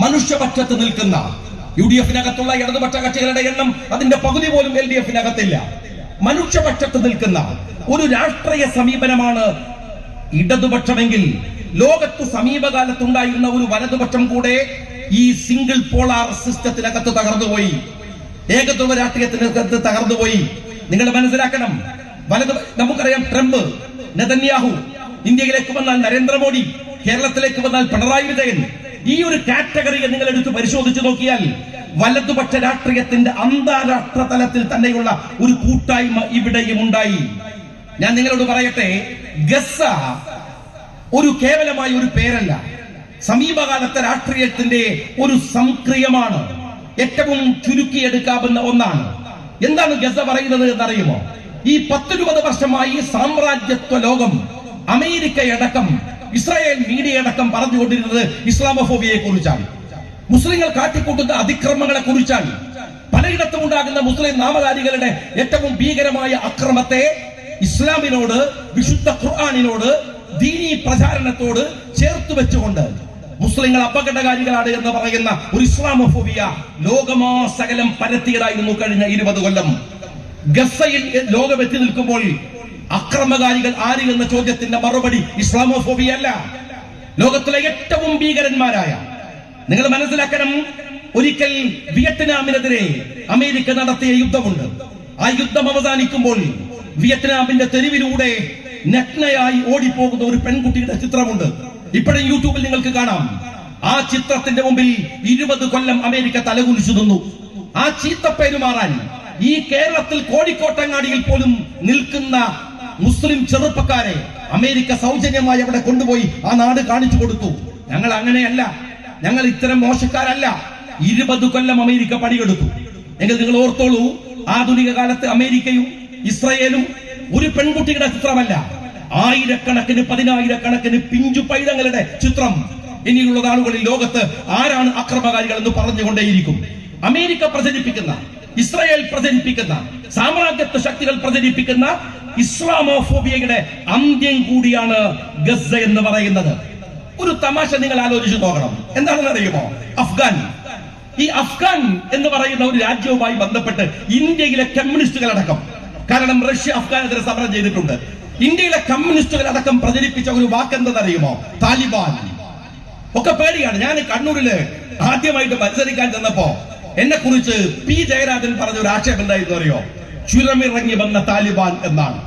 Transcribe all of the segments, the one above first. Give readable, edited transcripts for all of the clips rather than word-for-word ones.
മനുഷ്യപക്ഷത്ത് നിൽക്കുന്ന UDF-നകത്തുള്ള ഇടതുപക്ഷ കക്ഷികളുടെ എണ്ണം അതിന്റെ പകുതി പോലും LDF-നകത്തില്ല. മനുഷ്യപക്ഷത്ത് നിൽക്കുന്ന ഒരു രാഷ്ട്രീയ സമീപനമാണ് ഇടതുപക്ഷമെങ്കിൽ ലോകത്ത് സമീപകാലത്തുണ്ടായിരുന്ന ഒരു വലതുപക്ഷം കൂടെ ഈ സിംഗിൾ പോളാർ സിസ്റ്റത്തിനകത്ത് തകർന്നുപോയി, ഏകത്വ രാഷ്ട്രീയത്തിനകത്ത് തകർന്നുപോയി. നിങ്ങൾ മനസ്സിലാക്കണം, നമുക്കറിയാം ട്രംപ്, നെതന്യാഹു, ഇന്ത്യയിലേക്ക് വന്നാൽ നരേന്ദ്രമോദി, കേരളത്തിലേക്ക് വന്നാൽ പിണറായി വിജയൻ. ഈ ഒരു കാറ്റഗറിയെ നിങ്ങൾ എടുത്ത് പരിശോധിച്ചു നോക്കിയാൽ വലതുപക്ഷ രാഷ്ട്രീയത്തിന്റെ അന്താരാഷ്ട്ര തലത്തിൽ തന്നെയുള്ള ഒരു കൂട്ടായ്മ ഇവിടെയും ഉണ്ടായി. ഞാൻ നിങ്ങളോട് പറയട്ടെ, ഗസ ഒരു കേവലമായ ഒരു പേരല്ല, സമീപകാലത്തെ രാഷ്ട്രീയത്തിന്റെ ഒരു സംക്രിയമാണ്, ഏറ്റവും ചുരുക്കിയെടുക്കാവുന്ന ഒന്നാണ്. എന്താണ് ഗസ പറയുന്നത് എന്നറിയുമോ? ഈ 10-20 വർഷമായി സാമ്രാജ്യത്വ ലോകം, അമേരിക്കയടക്കം ഇസ്രായേൽ മീഡിയ അടക്കം പറഞ്ഞുകൊണ്ടിരുന്നത് ഇസ്ലാമോഫോബിയയെ കുറിച്ചാണ്, മുസ്ലിങ്ങൾ കാട്ടിക്കൂട്ടുന്ന അതിക്രമങ്ങളെ കുറിച്ചാണ്. പലയിടത്തും ഉണ്ടാകുന്ന മുസ്ലിം നാമധാരികളുടെ ഏറ്റവും ഭീകരമായ അക്രമത്തെ ഇസ്ലാമിനോട്, വിശുദ്ധ ഖുർആനിനോട്, ദീനീ പ്രചാരണത്തോട് ചേർത്ത് വെച്ചുകൊണ്ട് മുസ്ലിങ്ങൾ അപകടകാരികളാണ് എന്ന് പറയുന്ന ഒരു ഇസ്ലാമോഫോബിയ ലോകമാസകലം പരത്തിയതായിരുന്നു കഴിഞ്ഞ 20 കൊല്ലം. ഗസയിൽ ലോകം എത്തി നിൽക്കുമ്പോൾ അക്രമകാരികൾ ആര് എന്ന ചോദ്യത്തിന്റെ മറുപടി ഇസ്ലാമോഫോബിയ അല്ല. ലോകത്തിലെ ഏറ്റവും ഭീകരന്മാരായ, നിങ്ങൾ മനസ്സിലാക്കണം, ഒരിക്കൽ വിയറ്റ്നാമിനെതിരെ അമേരിക്ക നടത്തിയ യുദ്ധമുണ്ട്. ആ യുദ്ധം അവസാനിക്കുമ്പോൾ വിയറ്റ്നാമിന്റെ തെരുവിലൂടെ നഗ്നയായി ഓടിപ്പോകുന്ന ഒരു പെൺകുട്ടിയുടെ ചിത്രമുണ്ട്. ഇപ്പോഴും യൂട്യൂബിൽ നിങ്ങൾക്ക് കാണാം. ആ ചിത്രത്തിന്റെ മുമ്പിൽ 20 കൊല്ലം അമേരിക്ക തലകുനിച്ചു നിന്നു. ആ ചീത്തപ്പേര് മാറാൻ ഈ കേരളത്തിൽ കോഴിക്കോട്ടങ്ങാടിയിൽ പോലും നിൽക്കുന്ന മുസ്ലിം ചെറുപ്പക്കാരെ അമേരിക്ക സൗജന്യമായി അവിടെ കൊണ്ടുപോയി ആ നാട് കാണിച്ചു കൊടുത്തു. ഞങ്ങൾ അങ്ങനെയല്ല, ഞങ്ങൾ ഇത്തരം മോശക്കാരല്ല. 20 കൊല്ലം അമേരിക്ക പണിയെടുത്തു. എങ്കിൽ നിങ്ങൾ ഓർത്തോളൂ, ആധുനിക കാലത്ത് അമേരിക്കയും ഇസ്രായേലും ഒരു പെൺകുട്ടിയുടെ ചിത്രമല്ല, ആയിരക്കണക്കിന് 10,000-കണക്കിന് പിഞ്ചു പൈതങ്ങളുടെ ചിത്രം. ഇനിയുള്ള നാളുകളിൽ ലോകത്ത് ആരാണ് അക്രമകാരികൾ എന്ന് പറഞ്ഞുകൊണ്ടേയിരിക്കും. അമേരിക്ക പ്രചരിപ്പിക്കുന്ന, ഇസ്രായേൽ പ്രചരിപ്പിക്കുന്ന, സാമ്രാജ്യത്വ ശക്തികൾ പ്രചരിപ്പിക്കുന്ന ഇസ്ലാമോഫോബിയയുടെ അന്ത്യം കൂടിയാണ് ഗസ എന്ന് പറയുന്നത്. ഒരു തമാശ നിങ്ങൾ ആലോചിച്ചു നോക്കണം. എന്താണെന്ന് അറിയുമോ? അഫ്ഗാൻ. ഈ അഫ്ഗാൻ എന്ന് പറയുന്ന ഒരു രാജ്യവുമായി ബന്ധപ്പെട്ട് ഇന്ത്യയിലെ കമ്മ്യൂണിസ്റ്റുകൾ അടക്കം, കാരണം റഷ്യ അഫ്ഗാനെതിരെ സമരം ചെയ്തിട്ടുണ്ട്, ഇന്ത്യയിലെ കമ്മ്യൂണിസ്റ്റുകൾ അടക്കം പ്രചരിപ്പിച്ച ഒരു വാക്കെന്തെന്നറിയുമോ? താലിബാൻ. ഒക്കെ പേടിയാണ്. ഞാൻ കണ്ണൂരില് ആദ്യമായിട്ട് മത്സരിക്കാൻ ചെന്നപ്പോ എന്നെ കുറിച്ച് പി ജയരാജൻ പറഞ്ഞ ഒരു ആക്ഷേപം എന്തായിരുന്നു അറിയോ? ചുരമിറങ്ങി വന്ന താലിബാൻ എന്നാണ്.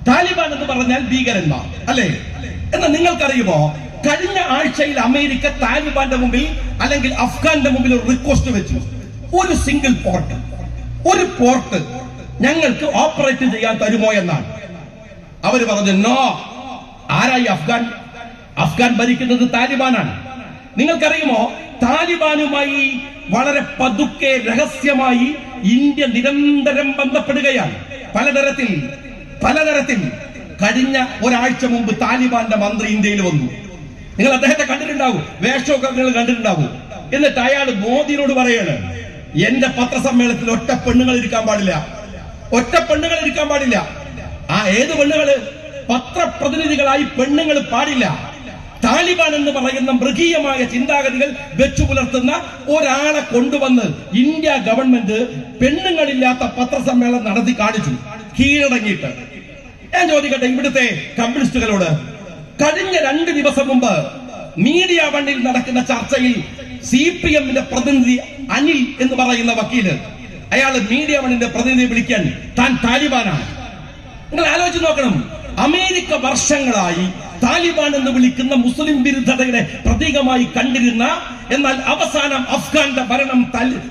താലിബാൻ എന്ന് പറഞ്ഞാൽ ഭീകരന്മാർ അല്ലേ? എന്നാൽ നിങ്ങൾക്കറിയുമോ, കഴിഞ്ഞ ആഴ്ചയിൽ അമേരിക്ക താലിബാന്റെ മുമ്പിൽ അല്ലെങ്കിൽ അഫ്ഗാന്റെ മുമ്പിൽ ഒരു റിക്വസ്റ്റ് വെച്ചു. ഒരു സിംഗിൾ പോർട്ട്, ഒരു പോർട്ട് ഞങ്ങൾക്ക് ഓപ്പറേറ്റ് ചെയ്യാൻ തരുമോ എന്നാണ്. അവര് പറഞ്ഞു നോ. ആരായി അഫ്ഗാൻ? അഫ്ഗാൻ ഭരിക്കുന്നത് താലിബാനാണ്. നിങ്ങൾക്കറിയുമോ, താലിബാനുമായി വളരെ പതുക്കെ രഹസ്യമായി ഇന്ത്യ നിരന്തരം ബന്ധപ്പെടുകയാണ്. പലതരത്തിൽ കഴിഞ്ഞ ഒരാഴ്ച മുമ്പ് താലിബാന്റെ മന്ത്രി ഇന്ത്യയിൽ വന്നു. നിങ്ങൾ അദ്ദേഹത്തെ കണ്ടിട്ടുണ്ടാവും, വേഷമൊക്കെ നിങ്ങൾ കണ്ടിട്ടുണ്ടാവും. എന്നിട്ട് അയാൾ മോദിയോട് പറയാണ്, എന്റെ പത്രസമ്മേളനത്തിൽ ഒറ്റ പെണ്ണുങ്ങൾ ഇരിക്കാൻ പാടില്ല. ആ ഏത് പെണ്ണുങ്ങള്? പത്രപ്രതിനിധികളായി പെണ്ണുങ്ങൾ പാടില്ല. താലിബാൻ എന്ന് പറയുന്ന മൃഗീയമായ ചിന്താഗതികൾ വെച്ചു പുലർത്തുന്ന ഒരാളെ കൊണ്ടുവന്ന് ഇന്ത്യ ഗവൺമെന്റ് പെണ്ണുങ്ങളില്ലാത്ത പത്രസമ്മേളനം നടത്തി കാണിച്ചു, കീഴടങ്ങിയിട്ട്. ഞാൻ ചോദിക്കട്ടെ ഇവിടുത്തെ കമ്മ്യൂണിസ്റ്റുകളോട്, കഴിഞ്ഞ 2 ദിവസം മുമ്പ് മീഡിയ വണ്ണിൽ നടക്കുന്ന ചർച്ചയിൽ CPM-ന്റെ പ്രതിനിധി അനിൽ എന്ന് പറയുന്ന വക്കീല്, അയാൾ മീഡിയ വണ്ണിന്റെ പ്രതിനിധി വിളിക്കാൻ താൻ താലിബാനാണ്. നിങ്ങൾ ആലോചിച്ച് നോക്കണം. അമേരിക്ക വർഷങ്ങളായി താലിബാൻ എന്ന് വിളിക്കുന്ന മുസ്ലിം വിരുദ്ധതയുടെ പ്രതീകമായി കണ്ടിരുന്ന, എന്നാൽ അവസാനം അഫ്ഗാന്റെ ഭരണം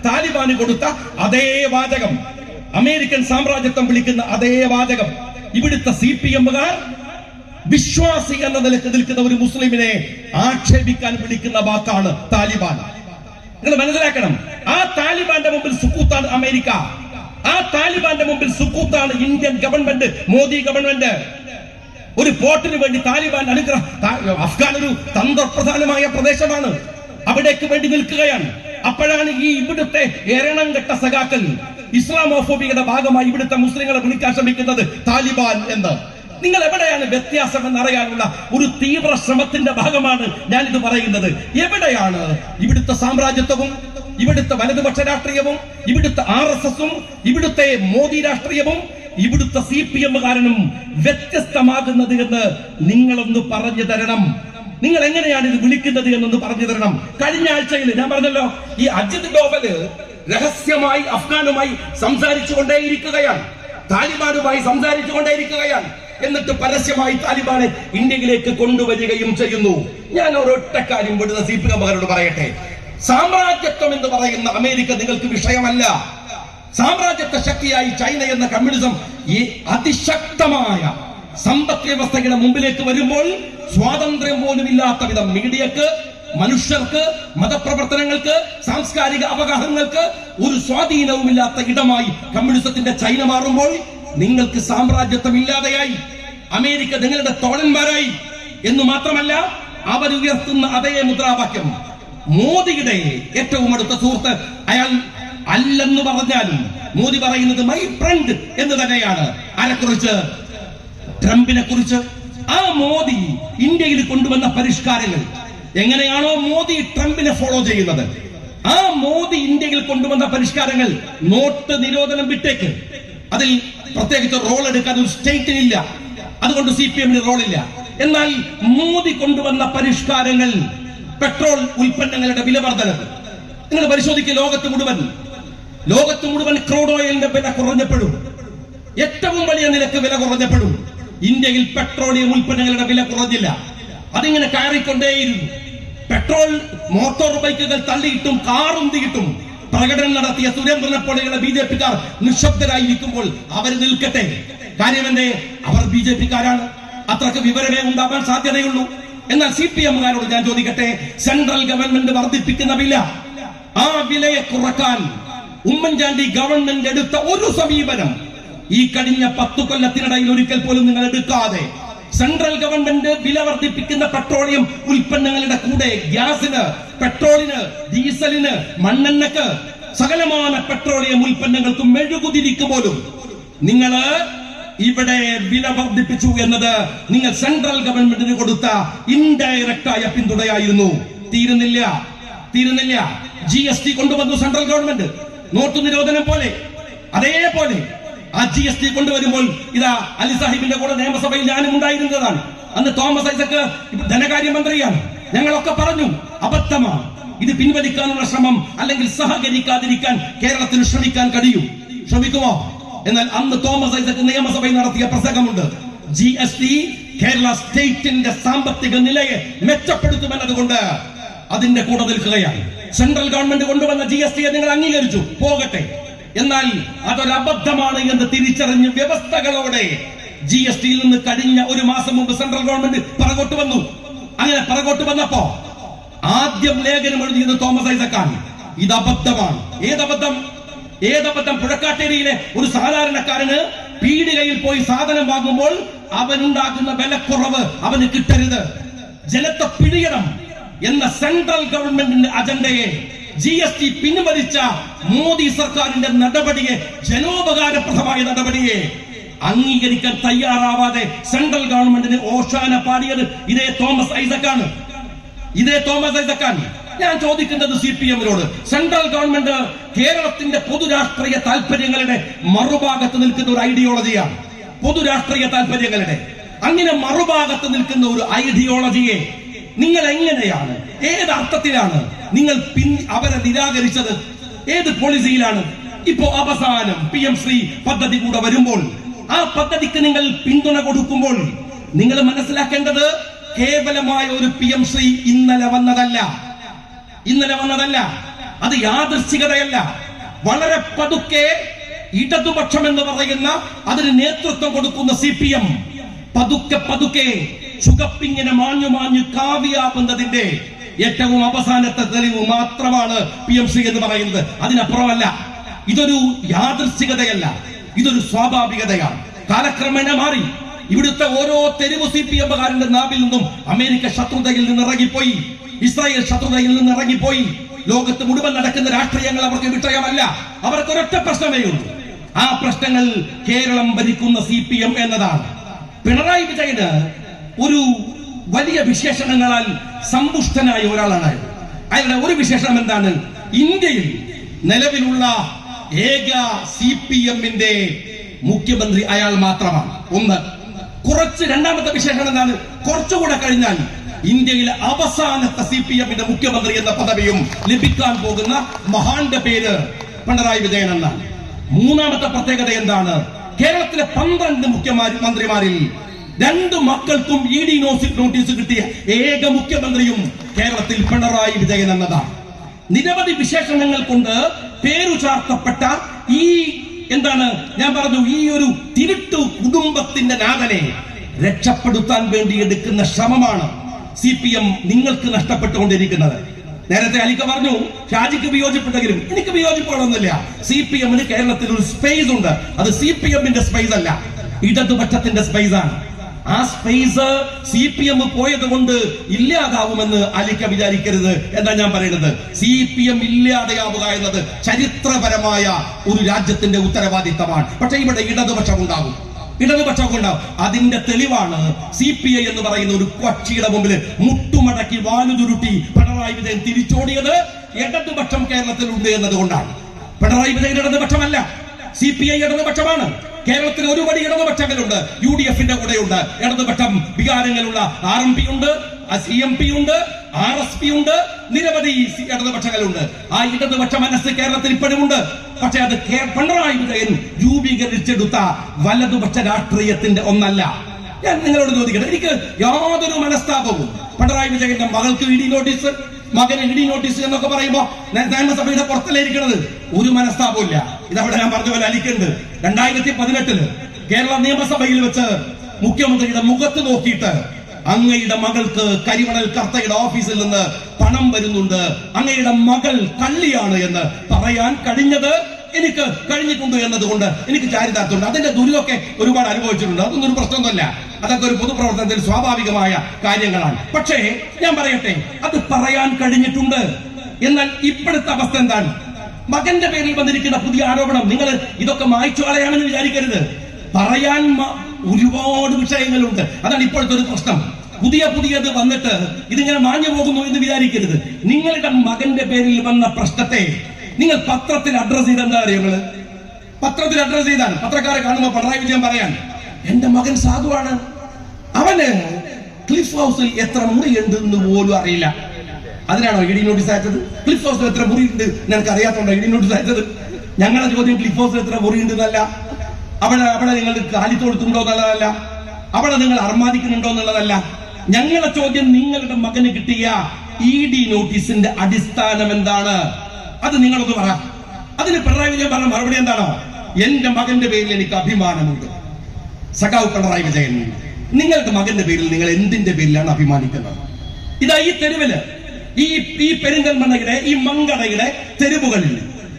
താലിബാന് കൊടുത്ത അതേ വാചകം, അമേരിക്കൻ സാമ്രാജ്യത്വം വിളിക്കുന്ന അതേ വാചകം ഇവിടുത്തെ CPM-കാർ വിശ്വാസി എന്ന നിലക്ക് നിൽക്കുന്ന ഒരു മുസ്ലിമിനെ ആക്ഷേപിക്കാൻ വിളിക്കുന്ന വാക്കാണ് താലിബാൻ. നിങ്ങൾ മനസ്സിലാക്കണം. ആ താലിബാന്റെ മുമ്പിൽ സുക്കൂത്താണ് അമേരിക്ക. ആ താലിബാന്റെ മുമ്പിൽ സുക്കൂത്താണ് ഇന്ത്യൻ ഗവൺമെന്റ്, മോദി ഗവൺമെന്റ്. ഒരു പോർട്ടിന് വേണ്ടി താലിബാൻ അഫ്ഗാൻ ഒരു തന്ത്രപ്രധാനമായ പ്രദേശമാണ്, അവിടേക്ക് വേണ്ടി നിൽക്കുകയാണ്. അപ്പോഴാണ് ഈ ഇവിടുത്തെ എരണം കെട്ട സഖാക്കൾ ഇസ്ലാമോഫോബിയുടെ ഭാഗമായി ഇവിടുത്തെ മുസ്ലിങ്ങളെ വിളിക്കാൻ ശ്രമിക്കുന്നത് താലിബാൻ എന്ന്. നിങ്ങൾ എവിടെയാണ് വ്യത്യാസം എന്നറിയാനുള്ള ഒരു തീവ്ര ശ്രമത്തിന്റെ ഭാഗമാണ് ഞാനിത് പറയുന്നത്. എവിടെയാണ് ഇവിടുത്തെ സാമ്രാജ്യത്വവും, ഇവിടുത്തെ വലതുപക്ഷ രാഷ്ട്രീയവും, ഇവിടുത്തെ RSSഉം, ഇവിടുത്തെ മോദി രാഷ്ട്രീയവും, ഇവിടുത്തെ CPM-കാരനും വ്യത്യസ്തമാകുന്നത് എന്ന് നിങ്ങളൊന്ന് പറഞ്ഞു തരണം. നിങ്ങൾ എങ്ങനെയാണ് ഇത് വിളിക്കുന്നത് എന്നൊന്ന് പറഞ്ഞു തരണം. കഴിഞ്ഞ ആഴ്ചയിൽ ഞാൻ പറഞ്ഞല്ലോ, ഈ അജിത് ഡോവല് രഹസ്യമായി അഫ്ഗാനുമായി സംസാരിച്ചുകൊണ്ടേയിരിക്കുകയാണ്, താലിബാനുമായി സംസാരിച്ചുകൊണ്ടേയിരിക്കുകയാണ്. എന്നിട്ട് പരസ്യമായി താലിബാനെ ഇന്ത്യയിലേക്ക് കൊണ്ടുവരികയും ചെയ്യുന്നു. ഞാൻ ഒരൊറ്റ കാര്യം വിടുന്ന CPM-കാരോട് പറയട്ടെ, സാമ്രാജ്യത്വം എന്ന് പറയുന്ന അമേരിക്ക നിങ്ങൾക്ക് വിഷയമല്ല. സാമ്രാജ്യത്വ ശക്തിയായി ചൈന എന്ന കമ്മ്യൂണിസം ഈ അതിശക്തമായ സമ്പദ് വ്യവസ്ഥയുടെ മുമ്പിലേക്ക് വരുമ്പോൾ സ്വാതന്ത്ര്യം പോലും ഇല്ലാത്ത വിധം മീഡിയക്ക്, മനുഷ്യർക്ക്, മതപ്രവർത്തനങ്ങൾക്ക്, സാംസ്കാരിക അവകാശങ്ങൾക്ക് ഒരു സ്വാധീനവുമില്ലാത്ത ഇടമായി കമ്മ്യൂണിസത്തിന്റെ ചൈന മാറുമ്പോൾ നിങ്ങൾക്ക് സാമ്രാജ്യത്വം ഇല്ലാതെയായി. അമേരിക്ക നിങ്ങളുടെ തോഴന്മാരായി എന്ന് മാത്രമല്ല, അവരുയർത്തുന്ന അതേ മുദ്രാവാക്യം മോദിയുടെ ഏറ്റവും അടുത്ത സുഹൃത്ത് അയാൾ അല്ലെന്ന് പറഞ്ഞാലും മോദി പറയുന്നത് മൈ ഫ്രണ്ട് എന്ന് തന്നെയാണ്. ആരെക്കുറിച്ച്? ട്രംപിനെ കുറിച്ച്. ആ മോദി ഇന്ത്യയിൽ കൊണ്ടുവന്ന പരിഷ്കാരങ്ങൾ എങ്ങനെയാണോ മോദി ട്രംപിനെ ഫോളോ ചെയ്യുന്നത്, ആ മോദി ഇന്ത്യയിൽ കൊണ്ടുവന്ന പരിഷ്കാരങ്ങൾ, നോട്ട് നിരോധനം വിട്ടേക്ക്, അതിൽ പ്രത്യേകിച്ച് റോൾ എടുക്കാൻ ഒരു സ്റ്റേറ്റിനില്ല, അതുകൊണ്ട് CPM-ന് റോളില്ല. എന്നാൽ മോദി കൊണ്ടുവന്ന പരിഷ്കാരങ്ങൾ, പെട്രോൾ ഉൽപ്പന്നങ്ങളുടെ വില വർധനവ് നിങ്ങൾ പരിശോധിക്കുക. ലോകത്ത് മുഴുവൻ ക്രൂഡ് ഓയിലിന്റെ വില കുറഞ്ഞപ്പോഴും, ഏറ്റവും വലിയ നിരക്ക് വില കുറഞ്ഞപ്പോഴും ഇന്ത്യയിൽ പെട്രോളിയം ഉൽപ്പന്നങ്ങളുടെ വില കുറഞ്ഞില്ല. അതിങ്ങനെ കയറിക്കൊണ്ടേയിരുന്നു. പെട്രോൾ മോട്ടോർ ബൈക്കുകൾ തള്ളിയിട്ടും കാറും തീയിട്ടും പ്രകടനം നടത്തിയ സുരേന്ദ്രനെ പോലെയുള്ള BJP-കാർ നിശബ്ദരായിരിക്കുമ്പോൾ അവർ നിൽക്കട്ടെ. കാര്യമെന്തേ? അവർ BJP-കാരാണ്. അത്രക്ക് വിവരമേ ഉണ്ടാവാൻ സാധ്യതയുള്ളൂ. എന്നാൽ CPM-കാരോട് ഞാൻ ചോദിക്കട്ടെ, സെൻട്രൽ ഗവൺമെന്റ് വർദ്ധിപ്പിക്കുന്ന വില, ആ വിലയെ കുറക്കാൻ ഉമ്മൻചാണ്ടി ഗവൺമെന്റ് എടുത്ത ഒരു സമീപനം ഈ കഴിഞ്ഞ 10 കൊല്ലത്തിനിടയിൽ ഒരിക്കൽ പോലും നിങ്ങൾ എടുക്കാതെ, സെൻട്രൽ ഗവൺമെന്റ് വില വർദ്ധിപ്പിക്കുന്ന പെട്രോളിയം ഉൽപ്പന്നങ്ങളുടെ കൂടെ ഗ്യാസിന്, പെട്രോളിന്, ഡീസലിന്, മണ്ണെണ്ണക്ക്, സകലമാന പെട്രോളിയം ഉൽപ്പന്നങ്ങൾക്കും മെഴുകുതിരിക്ക് പോലും നിങ്ങള് ഇവിടെ വില വർദ്ധിപ്പിച്ചു എന്നത് നിങ്ങൾ സെൻട്രൽ ഗവൺമെന്റിന് കൊടുത്ത ഇൻഡയറക്റ്റ് ആയ പിന്തുണയായിരുന്നു. തീരുന്നില്ല. GST കൊണ്ടുവന്നു സെൻട്രൽ ഗവൺമെന്റ്, നോട്ട് നിരോധനം പോലെ. അതേപോലെ ആ GST കൊണ്ടുവരുമ്പോൾ ഇതാ അലി സാഹിബിന്റെ കൂടെ നിയമസഭയിൽ ഞാനും ഉണ്ടായിരുന്നതാണ്. അന്ന് തോമസ് ഐസക് ധനകാര്യമന്ത്രിയാണ്. ഞങ്ങളൊക്കെ പറഞ്ഞു അബദ്ധമാണ്, ഇത് പിൻവലിക്കാനുള്ള ശ്രമം അല്ലെങ്കിൽ സഹകരിക്കാതിരിക്കാൻ കേരളത്തിന് ശ്രമിക്കാൻ ശ്രമിക്കുമോ? എന്നാൽ അന്ന് തോമസ് ഐസക് നിയമസഭയിൽ നടത്തിയ പ്രസംഗമുണ്ട്. GST കേരള സ്റ്റേറ്റിന്റെ സാമ്പത്തിക നിലയെ മെച്ചപ്പെടുത്തുമെന്നതുകൊണ്ട് അതിന്റെ കൂടെ നിൽക്കുകയാണ്. സെൻട്രൽ ഗവൺമെന്റ് കൊണ്ടുവന്ന GST-യെ നിങ്ങൾ അംഗീകരിച്ചു, പോകട്ടെ. എന്നാൽ അതൊരു അബദ്ധമാണ് എന്ന് തിരിച്ചറിഞ്ഞ് വ്യവസ്ഥകളോടെ GST-യിൽ നിന്ന് കഴിഞ്ഞ ഒരു മാസം മുമ്പ് സെൻട്രൽ ഗവൺമെന്റ് പുറകോട്ട് വന്നു. അങ്ങനെ പുറകോട്ട് വന്നപ്പോ ആദ്യം ലേഖനം എഴുതിയത് തോമസ് ഐസക്കാണ്. ഇത് അബദ്ധമാണ്. ഏതബദ്ധം? പുഴക്കാട്ടേരിയിലെ ഒരു സാധാരണക്കാരന് പീടികയിൽ പോയി സാധനം വാങ്ങുമ്പോൾ അവനുണ്ടാകുന്ന വിലക്കുറവ് അവന് കിട്ടരുത്, ജനത്തെ പിടിയണം എന്ന സെൻട്രൽ ഗവൺമെന്റിന്റെ അജണ്ടയെ, GST പിൻവലിച്ച മോദി സർക്കാരിന്റെ നടപടിയെ, ജനോപകാരപ്രദമായ നടപടിയെ അംഗീകരിക്കാൻ തയ്യാറാവാതെ സെൻട്രൽ ഗവൺമെന്റിന് ഓശാന പാടിയത് ഇതേ തോമസ് ഐസക്കാണ്. ഞാൻ ചോദിക്കുന്നത് CPM-നോട്, സെൻട്രൽ ഗവൺമെന്റ് കേരളത്തിന്റെ പൊതുരാഷ്ട്രീയ താല്പര്യങ്ങളുടെ മറുഭാഗത്ത് നിൽക്കുന്ന ഒരു ഐഡിയോളജിയാണ്. പൊതുരാഷ്ട്രീയ താല്പര്യങ്ങളുടെ അങ്ങനെ മറുഭാഗത്ത് നിൽക്കുന്ന ഒരു ഐഡിയോളജിയെ നിങ്ങൾ എങ്ങനെയാണ്, ഏത് അർത്ഥത്തിലാണ് നിങ്ങൾ അവരെ നിരാകരിച്ചത്? ഏത് പോളിസിയിലാണ്? ഇപ്പോ അവസാനം PM ശ്രീ പദ്ധതി കൂടെ വരുമ്പോൾ, ആ പദ്ധതിക്ക് നിങ്ങൾ പിന്തുണ കൊടുക്കുമ്പോൾ നിങ്ങൾ മനസ്സിലാക്കേണ്ടത് കേവലമായ ഒരു PM ശ്രീ ഇന്നലെ വന്നതല്ല. അത് യാദൃശ്ചികതയല്ല. വളരെ പതുക്കെ ഇടതുപക്ഷം എന്ന് പറയുന്ന അതിന് നേതൃത്വം കൊടുക്കുന്ന CPM പതുക്കെ ചുകപ്പിങ്ങനെ മാഞ്ഞു കാവ്യാവുന്നതിന്റെ ഏറ്റവും അവസാനത്തെ തെളിവ് മാത്രമാണ് PM ശ്രീ എന്ന് പറയുന്നത്. അതിനപ്പുറമല്ല. ഇതൊരു യാദൃശ്ചികതയല്ല, ഇതൊരു സ്വാഭാവികതയാണ്. കാലക്രമേണ മാറി. ഇവിടുത്തെ ഓരോ തെരുവ് CPM-കാരന്റെ നാവിൽ നിന്നും അമേരിക്ക ശത്രുതയിൽ നിന്ന് ഇറങ്ങിപ്പോയി, ഇസ്രായേൽ ശത്രുതയിൽ നിന്ന് ഇറങ്ങിപ്പോയി. ലോകത്ത് മുഴുവൻ നടക്കുന്ന രാഷ്ട്രീയങ്ങൾ അവർക്ക് വിഷയമല്ല. അവർക്ക് ഒരൊറ്റ പ്രശ്നമേ ഉള്ളൂ. ആ പ്രശ്നങ്ങൾ കേരളം ഭരിക്കുന്ന CPM എന്നതാണ്. പിണറായി വിജയന് ഒരു വലിയ വിശേഷണങ്ങളാൽ സമ്പുഷ്ടനായ ഒരാളാണ്. അയാളുടെ ഒരു വിശേഷണം എന്താണ്? ഇന്ത്യയിൽ നിലവിലുള്ള ഏക CPM-ന്റെ മുഖ്യമന്ത്രി അയാൾ മാത്രമാണ്. ഒന്ന്. രണ്ടാമത്തെ വിശേഷണം എന്താണ്? കുറച്ചുകൂടെ കഴിഞ്ഞാൽ ഇന്ത്യയിലെ അവസാനത്തെ CPM-ന്റെ മുഖ്യമന്ത്രി എന്ന പദവിയും ലഭിക്കാൻ പോകുന്ന മഹാന്റെ പേര് പിണറായി വിജയൻ എന്നാണ്. മൂന്നാമത്തെ പ്രത്യേകത എന്താണ്? കേരളത്തിലെ 12 മുഖ്യമന്ത്രിമാരിൽ 2 മക്കൾക്കും ED നോട്ടീസ് കിട്ടിയ ഏക മുഖ്യമന്ത്രിയും കേരളത്തിൽ പിണറായി വിജയൻ എന്നതാണ്. നിരവധി വിശേഷണങ്ങൾ കൊണ്ട് പേരു ചാർത്തപ്പെട്ട ഈ ഞാൻ പറഞ്ഞു, ഈ ഒരു തിരുട്ടു കുടുംബത്തിന്റെ നാഥനെ രക്ഷപ്പെടുത്താൻ വേണ്ടി എടുക്കുന്ന ശ്രമമാണ് CPM നിങ്ങൾക്ക് നഷ്ടപ്പെട്ടുകൊണ്ടിരിക്കുന്നത്. നേരത്തെ അലിക്ക പറഞ്ഞു ഷാജിക്ക് വിയോജിപ്പെട്ടെങ്കിലും എനിക്ക് വിയോജിപ്പുകളൊന്നുമില്ല. CPM-ന് കേരളത്തിൽ ഒരു സ്പേസ് ഉണ്ട്. അത് CPM-ന്റെ സ്പേസ് അല്ല, ഇടതുപക്ഷത്തിന്റെ സ്പേസ് ആണ്. ആ സ്പേസ് CPM പോയത് കൊണ്ട് ഇല്ലാതാവുമെന്ന് അലിക്ക വിചാരിക്കരുത് എന്നാ ഞാൻ പറയുന്നത്. CPM ഇല്ലാതെയാവുക എന്നത് ചരിത്രപരമായ ഒരു രാജ്യത്തിന്റെ ഉത്തരവാദിത്തമാണ്. പക്ഷെ ഇവിടെ ഇടതുപക്ഷം ഉണ്ടാകും. അതിന്റെ തെളിവാണ് CPI എന്ന് പറയുന്ന ഒരു കക്ഷിയുടെ മുമ്പിൽ മുട്ടുമടക്കി വാലുചുരുട്ടി പിണറായി വിജയൻ തിരിച്ചോടിയത്. ഇടതുപക്ഷം കേരളത്തിൽ ഉണ്ട് എന്നതുകൊണ്ടാണ്. പിണറായി വിജയൻ ഇടതുപക്ഷമല്ല, CPI ഇടതുപക്ഷമാണ്. കേരളത്തിൽ ഒരുപടി ഇടതുപക്ഷങ്ങളുണ്ട്. UDF-ന്റെ കൂടെയുണ്ട് ഇടതുപക്ഷം. വികാരങ്ങളുള്ള RMP ഉണ്ട്, CMP ഉണ്ട്, RSP ഉണ്ട്, നിരവധി ഇടതുപക്ഷങ്ങളുണ്ട്. ആ ഇടതുപക്ഷ മനസ്സ് കേരളത്തിൽ ഇപ്പോഴുമുണ്ട്. പക്ഷെ അത് പിണറായി വിജയൻ രൂപീകരിച്ചെടുത്ത വലതുപക്ഷ രാഷ്ട്രീയത്തിന്റെ ഒന്നല്ല. ഞാൻ നിങ്ങളോട് ചോദിക്കട്ടെ, എനിക്ക് യാതൊരു മനസ്താപവും പിണറായി വിജയന്റെ മകൾക്ക് ED നോട്ടീസ്, മകന് ED നോട്ടീസ് എന്നൊക്കെ പറയുമ്പോ നിയമസഭയുടെ പുറത്തല്ലേ ഇരിക്കുന്നത്? ഒരു മനസ്താപവും ഇല്ല. ഇതവിടെ ഞാൻ പറഞ്ഞ പോലെ അലിക്കുണ്ട്. 2018 കേരള നിയമസഭയിൽ വെച്ച് മുഖ്യമന്ത്രിയുടെ മുഖത്ത് നോക്കിയിട്ട് അങ്ങയുടെ മകൾക്ക് കരിമണൽ കർത്തയുടെ ഓഫീസിൽ നിന്ന് പണം വരുന്നുണ്ട്, അങ്ങയുടെ മകൾ കള്ളിയാണ് എന്ന് പറയാൻ എനിക്ക് കഴിഞ്ഞിട്ടുണ്ട് എന്നതുകൊണ്ട് എനിക്ക് ചാരിതാർത്ഥ്യമുണ്ട്. അതിന്റെ ദുരിതമൊക്കെ ഒരുപാട് അനുഭവിച്ചിട്ടുണ്ട്. അതൊന്നും ഒരു പ്രശ്നമൊന്നുമല്ല. അതൊക്കെ ഒരു പൊതുപ്രവർത്തനത്തിൽ സ്വാഭാവികമായ കാര്യങ്ങളാണ്. പക്ഷേ ഞാൻ പറയട്ടെ, അത് പറയാൻ കഴിഞ്ഞിട്ടുണ്ട്. എന്നാൽ ഇപ്പോഴത്തെ അവസ്ഥ എന്താണ്? മകന്റെ പേരിൽ വന്നിരിക്കുന്ന പുതിയ ആരോപണം നിങ്ങൾ ഇതൊക്കെ മായ്ച്ചു കളയാണെന്ന് വിചാരിക്കരുത്. പറയാൻ ഒരുപാട് വിഷയങ്ങളുണ്ട്. അതാണ് ഇപ്പോഴത്തെ ഒരു പ്രശ്നം. പുതിയത് വന്നിട്ട് ഇതിങ്ങനെ മാഞ്ഞു പോകുന്നു എന്ന് വിചാരിക്കരുത്. നിങ്ങളുടെ മകന്റെ പേരിൽ വന്ന പ്രശ്നത്തെ നിങ്ങൾ പത്രത്തിൽ അഡ്രസ് ചെയ്ത് എന്താ അറിയുന്നത്? പത്രത്തിൽ അഡ്രസ് ചെയ്താണ് പത്രക്കാരെ കാണുമ്പോൾ പിണറായി വിജയൻ പറയാൻ, എന്റെ മകൻ സാധുവാണ്, അവന് ക്ലിഫ് ഹൗസിൽ എത്ര മുറിയുണ്ടെന്ന് പോലും അറിയില്ല. അതിനാണോ ED നോട്ടീസ് അയച്ചത്? ക്ലിഫ് ഹൗസിൽ എത്ര മുറിയുണ്ട് നിനക്ക് അറിയാത്തോണ്ടോ ED നോട്ടീസ് അയച്ചത്? ഞങ്ങളുടെ ചോദ്യം ക്ലിഫ് ഹൗസിൽ എത്ര മുറിയുണ്ട് എന്നല്ല, അവിടെ നിങ്ങൾ കാലിത്തോടുത്തുണ്ടോ എന്നുള്ളതല്ല, അവിടെ നിങ്ങൾ അർമാദിക്കുന്നുണ്ടോ എന്നുള്ളതല്ല. ഞങ്ങളുടെ ചോദ്യം നിങ്ങളുടെ മകന് കിട്ടിയ ED നോട്ടീസിന്റെ അടിസ്ഥാനം എന്താണ്? അത് നിങ്ങളൊന്ന് പറ. അതിന് പിണറായി വിജയൻ പറഞ്ഞ മറുപടി എന്താണോ? എന്റെ മകന്റെ പേരിൽ എനിക്ക് അഭിമാനമുണ്ട്. സഖാവ് പിണറായി വിജയൻ, നിങ്ങളുടെ മകന്റെ പേരിൽ നിങ്ങൾ എന്തിന്റെ പേരിലാണ് അഭിമാനിക്കുന്നത്? ഇതാ ഈ തെരുവില്, ഈ പെരിന്തൽമണ്ണയുടെ ഈ മങ്കടയുടെ തെരുവുകളിൽ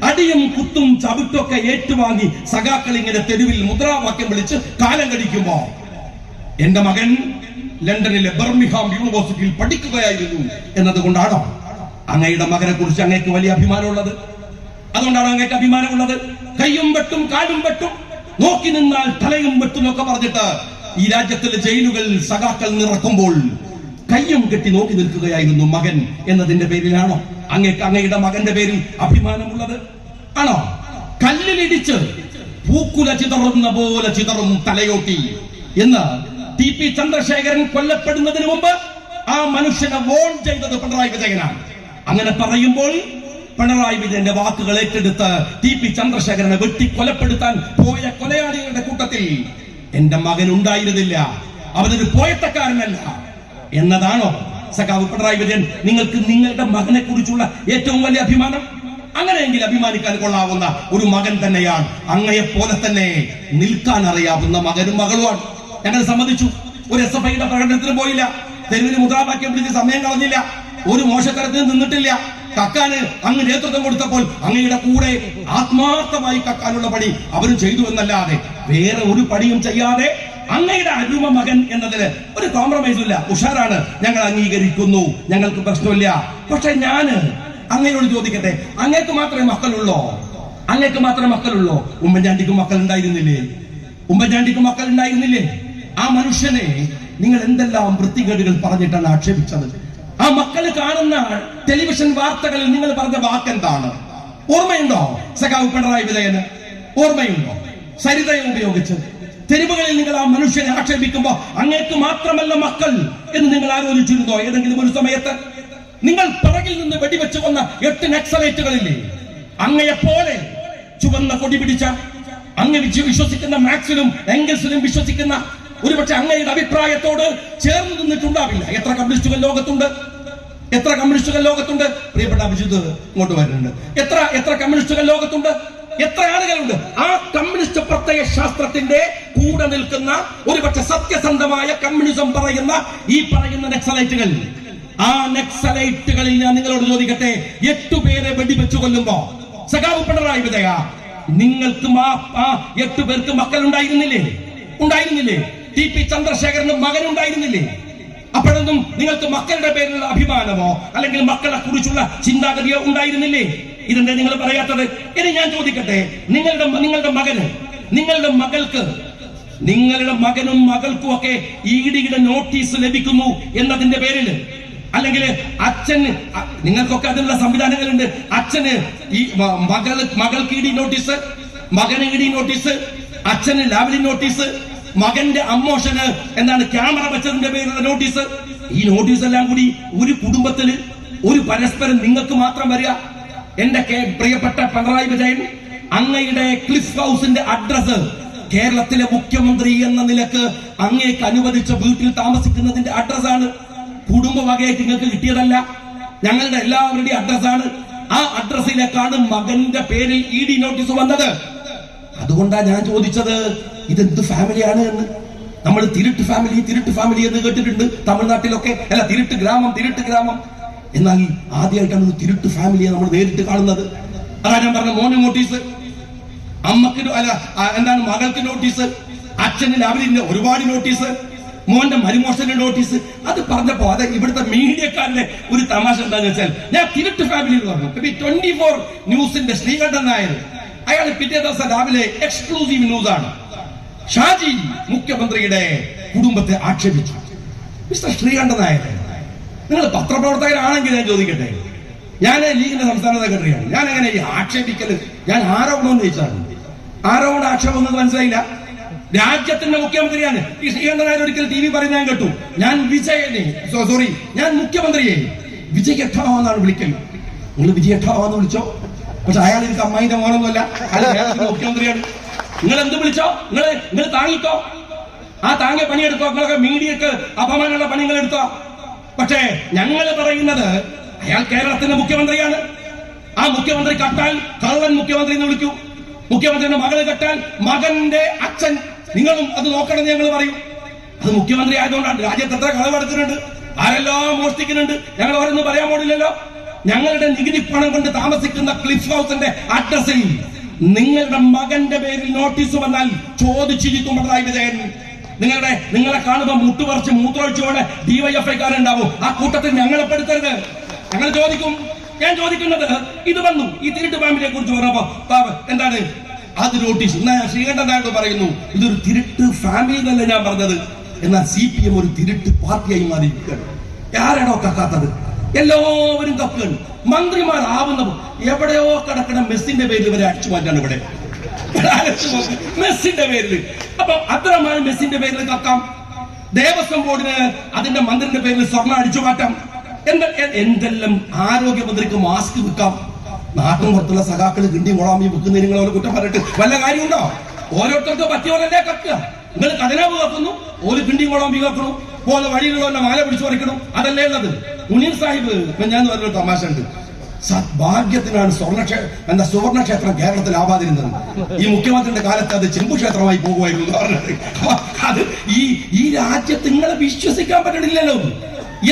അടിയും കുത്തും ചവിട്ടൊക്കെ ഏറ്റുവാങ്ങി സഖാക്കൾ ഇങ്ങനെ തെരുവിൽ മുദ്രാവാക്യം വിളിച്ച് കാലം കഴിക്കുമ്പോ എന്റെ മകൻ ലണ്ടനിലെ ബർമിംഗ്ഹാം യൂണിവേഴ്സിറ്റിയിൽ പഠിക്കുകയായിരുന്നു എന്നതുകൊണ്ടാണോ അങ്ങയുടെ മകനെ കുറിച്ച് അങ്ങേക്ക് വലിയ അഭിമാനമുള്ളത്? അതുകൊണ്ടാണ് അങ്ങേക്ക് അഭിമാനമുള്ളത്? കയ്യും വെട്ടും കാലും വെട്ടും, നോക്കി നിന്നാൽ തലയും വെട്ടും എന്നൊക്കെ പറഞ്ഞിട്ട് ഈ രാജ്യത്തിലെ ജയിലുകൾ സഖാക്കൾ നിറക്കുമ്പോൾ കയ്യും കെട്ടി നോക്കി നിൽക്കുകയായിരുന്നു മകൻ എന്നതിന്റെ പേരിലാണോ അങ്ങയുടെ മകന്റെ പേരിൽ അഭിമാനമുള്ളത്? ആണോ? കല്ലിലിടിച്ച് പൂക്കുല ചിതറുന്ന പോലെ ചിതറും തലയോട്ടി എന്ന് TP ചന്ദ്രശേഖരൻ കൊല്ലപ്പെടുന്നതിന് മുമ്പ് ആ മനുഷ്യനെ വോൺ ചെയ്തത് പിണറായി വിജയനാണ്. അങ്ങനെ പറയുമ്പോൾ പിണറായി വിജയന്റെ വാക്കുകൾ ഏറ്റെടുത്ത് TP ചന്ദ്രശേഖരനെ വെട്ടി കൊലപ്പെടുത്താൻ പോയ കൊലയാളികളുടെ കൂട്ടത്തിൽ എന്റെ മകൻ ഉണ്ടായിരുന്നില്ല, അവനൊരു പോയത്തക്കാരനല്ല എന്നതാണോ സഖാവ് പിണറായി വിജയൻ നിങ്ങൾക്ക് നിങ്ങളുടെ മകനെ കുറിച്ചുള്ള ഏറ്റവും വലിയ അഭിമാനം? അങ്ങനെയെങ്കിൽ അഭിമാനിക്കാൻ കൊള്ളാവുന്ന ഒരു മകൻ തന്നെയാണ്. അങ്ങയെ പോലെ തന്നെ നിൽക്കാൻ അറിയാവുന്ന മകനും മകളുമാണ്. ഞങ്ങൾ സമ്മതിച്ചു. ഒരു SFIയുടെ പ്രകടനത്തിന് പോയില്ല, തെരുവിന് മുദ്രാവാക്യം പിടിച്ച് സമയം കളഞ്ഞില്ല, ഒരു മോശത്തരത്തിന് നിന്നിട്ടില്ല. കക്കാന് അങ്ങ് നേതൃത്വം കൊടുത്തപ്പോൾ അങ്ങയുടെ കൂടെ ആത്മാർത്ഥമായി കക്കാനുള്ള പണി അവരും ചെയ്തു എന്നല്ലാതെ വേറെ ഒരു പണിയും ചെയ്യാതെ അങ്ങയുടെ അരുമ മകൻ എന്നതിന് ഒരു കോംപ്രമൈസും ഇല്ല. ഉഷാറാണ്, ഞങ്ങൾ അംഗീകരിക്കുന്നു, ഞങ്ങൾക്ക് പ്രശ്നമില്ല. പക്ഷെ ഞാൻ അങ്ങയോട് ചോദിക്കട്ടെ, അങ്ങേക്ക് മാത്രമേ മക്കളുള്ളൂ? ഉമ്മൻചാണ്ടിക്ക് മക്കൾ ഉണ്ടായിരുന്നില്ലേ? ആ മനുഷ്യനെ നിങ്ങൾ എന്തെല്ലാം വൃത്തികേടുകൾ പറഞ്ഞിട്ടാണ് ആക്ഷേപിച്ചത്? ആ മക്കൾ കാണുന്ന ടെലിവിഷൻ വാർത്തകളിൽ നിങ്ങൾ പറഞ്ഞ വാക്കെന്താണ്? ഓർമ്മയുണ്ടോ? സഖാവ് പിണറായി വിജയന് ഓർമ്മയുണ്ടോ? സരിതയെ ഉപയോഗിച്ച് തെരുവുകളിൽ നിങ്ങൾ ആ മനുഷ്യനെ ആക്ഷേപിക്കുമ്പോ അങ്ങേക്ക് മാത്രമല്ല മക്കൾ എന്ന് നിങ്ങൾ ആലോചിച്ചിരുന്നോ? ഏതെങ്കിലും ഒരു സമയത്ത് നിങ്ങൾ പിറകിൽ നിന്ന് വെടിവെച്ച് കൊന്ന 8 നക്സലൈറ്റുകളില്ലേ? അങ്ങയെപ്പോലെ ചുവന്ന കൊടി പിടിച്ച, അങ്ങ് വിശ്വസിക്കുന്ന മാക്സിലും എംഗൽസിലും വിശ്വസിക്കുന്ന, ഒരുപക്ഷെ അങ്ങയുടെ അഭിപ്രായത്തോട് ചേർന്ന് നിന്നിട്ടുണ്ടാവില്ല. എത്ര കമ്മ്യൂണിസ്റ്റുകൾ ലോകത്തുണ്ട്? എത്ര കമ്മ്യൂണിസ്റ്റുകൾ ലോകത്തുണ്ട്? പ്രിയപ്പെട്ട അഭിജിത്ത് ഇങ്ങോട്ട് വരുന്നുണ്ട്. എത്ര കമ്മ്യൂണിസ്റ്റുകൾ ലോകത്തുണ്ട്? എത്ര ആളുകളുണ്ട്? ആ കമ്മ്യൂണിസ്റ്റ് പ്രത്യയ ശാസ്ത്രത്തിന്റെ കൂടെ നിൽക്കുന്ന, ഒരുപക്ഷെ സത്യസന്ധമായ കമ്മ്യൂണിസം പറയുന്ന ഈ പറയുന്ന നക്സലൈറ്റുകൾ, ആ നക്സലൈറ്റുകളിൽ ഞാൻ നിങ്ങളോട് ചോദിക്കട്ടെ, 8 പേരെ വെടിവെച്ചു കൊല്ലുമ്പോ സഖാവ് പിണറായി വിജയ, നിങ്ങൾക്ക് ആ 8 പേർക്ക് മക്കൾ ഉണ്ടായിരുന്നില്ലേ? ടി.പി. ചന്ദ്രശേഖരന് മകനുണ്ടായിരുന്നില്ലേ? അപ്പോഴൊന്നും നിങ്ങൾക്ക് മക്കളുടെ പേരിലുള്ള അഭിമാനമോ അല്ലെങ്കിൽ മക്കളെ കുറിച്ചുള്ള ചിന്താഗതിയോ ഉണ്ടായിരുന്നില്ലേ? ഇതെന്താ നിങ്ങൾ പറയാത്തത്? ഇനി ഞാൻ ചോദിക്കട്ടെ, നിങ്ങളുടെ മകൾക്ക്, നിങ്ങളുടെ മകനും മകൾക്കും ഒക്കെ ഈടിയുടെ നോട്ടീസ് ലഭിക്കുന്നു എന്നതിന്റെ പേരിൽ, അല്ലെങ്കിൽ അച്ഛന്, നിങ്ങൾക്കൊക്കെ അതിനുള്ള സംവിധാനങ്ങളുണ്ട്, അച്ഛന് ഈ മകൾക്ക് ഇഡി നോട്ടീസ്, മകന് ഇഡി നോട്ടീസ്, അച്ഛന് ലാവലി നോട്ടീസ്, മകന്റെ അമ്മോഷന് എന്താണ് ക്യാമറ വെച്ചതിന്റെ പേരിലുള്ള നോട്ടീസ്. ഈ നോട്ടീസ് എല്ലാം കൂടി ഒരു കുടുംബത്തില് ഒരു പരസ്പരം നിങ്ങൾക്ക് മാത്രം വരിക. എന്റെ പ്രിയപ്പെട്ട പിണറായി വിജയൻ, അങ്ങയുടെ ക്ലിഫ് ഹൗസിന്റെ അഡ്രസ് കേരളത്തിലെ മുഖ്യമന്ത്രി എന്ന നിലക്ക് അങ്ങേക്ക് അനുവദിച്ച വീട്ടിൽ താമസിക്കുന്നതിന്റെ അഡ്രസ്സാണ്. കുടുംബ വകയായിട്ട് നിങ്ങൾക്ക് കിട്ടിയതല്ല, ഞങ്ങളുടെ എല്ലാവരുടെയും അഡ്രസ്സാണ്. ആ അഡ്രസ്സിലേക്കാണ് മകന്റെ പേരിൽ ഇഡി നോട്ടീസ് വന്നത്. അതുകൊണ്ടാണ് ഞാൻ ചോദിച്ചത്, ഇതെന്ത് ഫാമിലിയാണ് എന്ന്. നമ്മൾ തിരുട്ട് ഫാമിലി എന്ന് കേട്ടിട്ടുണ്ട് തമിഴ്നാട്ടിലൊക്കെ, അല്ല തിരുട്ട് ഗ്രാമം. എന്നാൽ ആദ്യമായിട്ടാണ് തിരുട്ട് ഫാമിലിയെ നമ്മൾ നേരിട്ട് കാണുന്നത്. അതാ ഞാൻ പറഞ്ഞ, മോന് നോട്ടീസ്, അമ്മക്ക് അല്ല എന്താണ് മകൾക്ക് നോട്ടീസ്, അച്ഛന് ലാവലിന്റെ ഒരുപാട് നോട്ടീസ്, മോന്റെ മരുമോഷന്റെ നോട്ടീസ്. അത് പറഞ്ഞപ്പോ അത് ഇവിടുത്തെ മീഡിയക്കാരുടെ ഒരു തമാശ എന്താണെന്ന് വെച്ചാൽ, ഞാൻ തിരുട്ട് ഫാമിലി എന്ന് പറഞ്ഞു. 24 ന്യൂസിന്റെ ശ്രീകണ്ഠൻ നായർ, അയാൾ പിറ്റേ ദിവസം രാവിലെ എക്സ്ക്ലൂസീവ് ന്യൂസ് ആണ്, ഷാജി മുഖ്യമന്ത്രിയുടെ കുടുംബത്തെ ആക്ഷേപിച്ചു. മിസ്റ്റർ ശ്രീകണ്ഠൻ നായർ, നിങ്ങൾ പത്രപ്രവർത്തകരാണെങ്കിൽ ഞാൻ ചോദിക്കട്ടെ, ഞാൻ ലീഗിന്റെ സംസ്ഥാന സെക്രട്ടറിയാണ്, ഞാൻ എങ്ങനെ ഈ ആക്ഷേപിക്കല്? ഞാൻ ആരോപണം ചോദിച്ചാണ്. ആക്ഷേപം ഒന്നും മനസ്സിലായില്ല. രാജ്യത്തിന്റെ മുഖ്യമന്ത്രിയാണ് ഈ ശ്രീകണ്ഠൻ നായർ. ഒരിക്കൽ TV പറയുന്നത് ഞാൻ കേട്ടു, ഞാൻ മുഖ്യമന്ത്രിയെ വിജയഠാവെന്നാണ് വിളിക്കൽ. നിങ്ങൾ വിജയഠാവെന്ന് വിളിച്ചോ, പക്ഷെ അയാൾ എനിക്ക് അമ്മായിന്റെ മോനൊന്നുമല്ല, അയാൾ മുഖ്യമന്ത്രിയാണ്. നിങ്ങൾ എന്ത് വിളിച്ചോ, നിങ്ങൾ താങ്ങിക്കോ, ആ താങ്ങിയ പണിയെടുത്തോ, നിങ്ങളൊക്കെ മീഡിയക്ക് അപമാനമുള്ള പണി നിങ്ങൾ എടുത്തോ. പക്ഷേ ഞങ്ങൾ പറയുന്നത്, അയാൾ കേരളത്തിന്റെ മുഖ്യമന്ത്രിയാണ്. ആ മുഖ്യമന്ത്രി കട്ടാൽ കള്ളൻ മുഖ്യമന്ത്രി എന്ന് വിളിക്കൂ. മുഖ്യമന്ത്രിയുടെ മകള് കട്ടാൽ മകന്റെ അച്ഛൻ, നിങ്ങളും അത് നോക്കണം ഞങ്ങൾ പറയും. അത് മുഖ്യമന്ത്രി ആയതുകൊണ്ടാണ്. രാജ്യത്ത് എത്ര കളവെടുക്കുന്നുണ്ട്, ആരെല്ലാം മോഷ്ടിക്കുന്നുണ്ട്, ഞങ്ങൾ അവരൊന്നും പറയാൻ പോണില്ലല്ലോ. ഞങ്ങളുടെ നികുതി പണം കൊണ്ട് താമസിക്കുന്ന ക്ലിഫ് ഹൗസിന്റെ അഡ്രസ്സിൽ നിങ്ങളുടെ മകന്റെ പേരിൽ നോട്ടീസ് വന്നാൽ ചോദിച്ചിരിക്കും പിണറായി വിജയൻ. നിങ്ങളെ കാണുമ്പോൾ മുട്ടുപറിച്ച് മൂത്രമൊഴിച്ചുകൊണ്ട് DYFIക്കാരുണ്ടാവും. ആ കൂട്ടത്തിൽ ഞങ്ങളെ പെടുത്തരുത്. ഞങ്ങൾ ചോദിക്കും. ഞാൻ ചോദിക്കുന്നത്, ഇത് വന്നു ഈ തിരുട്ട് ഫാമിലിയെ കുറിച്ച് പറഞ്ഞപ്പോ എന്താണ് അത് നോട്ടീസ്? എന്നാ ശ്രീകണ്ഠൻ നായർ പറയുന്നു, ഇതൊരു തിരുട്ട് ഫാമിലി എന്നല്ല ഞാൻ പറഞ്ഞത്. എന്നാൽ CPM ഒരു തിരുട്ട് പാർട്ടിയായി മാറിയിരിക്കുകയാണ്. ആരാണോ കക്കാത്തത്? എല്ലാവരും കക്കുകയാണ്. മന്ത്രിമാരാവുന്ന എവിടെയോ കിടക്കണ മെസ്സിന്റെ പേരിൽ ഇവരെ അടിച്ചു മാറ്റാണ് ഇവിടെ. മെസ്സിന്റെ പേരിൽ. അപ്പൊ അത്രമാനം മെസ്സിന്റെ പേരിൽ കക്കാം. ദേവസ്വം ബോർഡിന് അതിന്റെ മന്ത്രിന്റെ പേരിൽ സ്വർണ്ണം അടിച്ചു മാറ്റാം. എന്തെല്ലാം ആരോഗ്യമന്ത്രിക്ക് മാസ്ക് വിൽക്കാം. നാട്ടിൻ പുറത്തുള്ള സഖാക്കള് കിണ്ടി മുളാമി വിൽക്കുന്നതിന് നിങ്ങൾ അവരെ കുറ്റം പറഞ്ഞിട്ട് വല്ല കാര്യമുണ്ടോ? ഓരോരുത്തർക്ക് പറ്റിയോലല്ലേ കക്കുക. നിങ്ങൾ കഥനാവ് കക്കുന്നു, ഒരു കിണ്ടി മുളാമി കേൾക്കണു, പോലെ വഴിയിലുള്ള മാല പിടിച്ചു പറിക്കണം, അതല്ലേ ഉള്ളത്. മുനീർ സാഹിബ് ഞാൻ പറഞ്ഞൊരു തമാശ ഉണ്ട്. ഭാഗ്യത്തിനാണ് സുവർണ ക്ഷേത്രം കേരളത്തിൽ ആവാതിരുന്നത്. ഈ മുഖ്യമന്ത്രിയുടെ കാലത്ത് അത് ചെമ്പു ക്ഷേത്രമായി പോകുമായിരുന്നു പറഞ്ഞത്. അത് ഈ രാജ്യത്ത് നിങ്ങളെ വിശ്വസിക്കാൻ പറ്റണില്ലല്ലോ.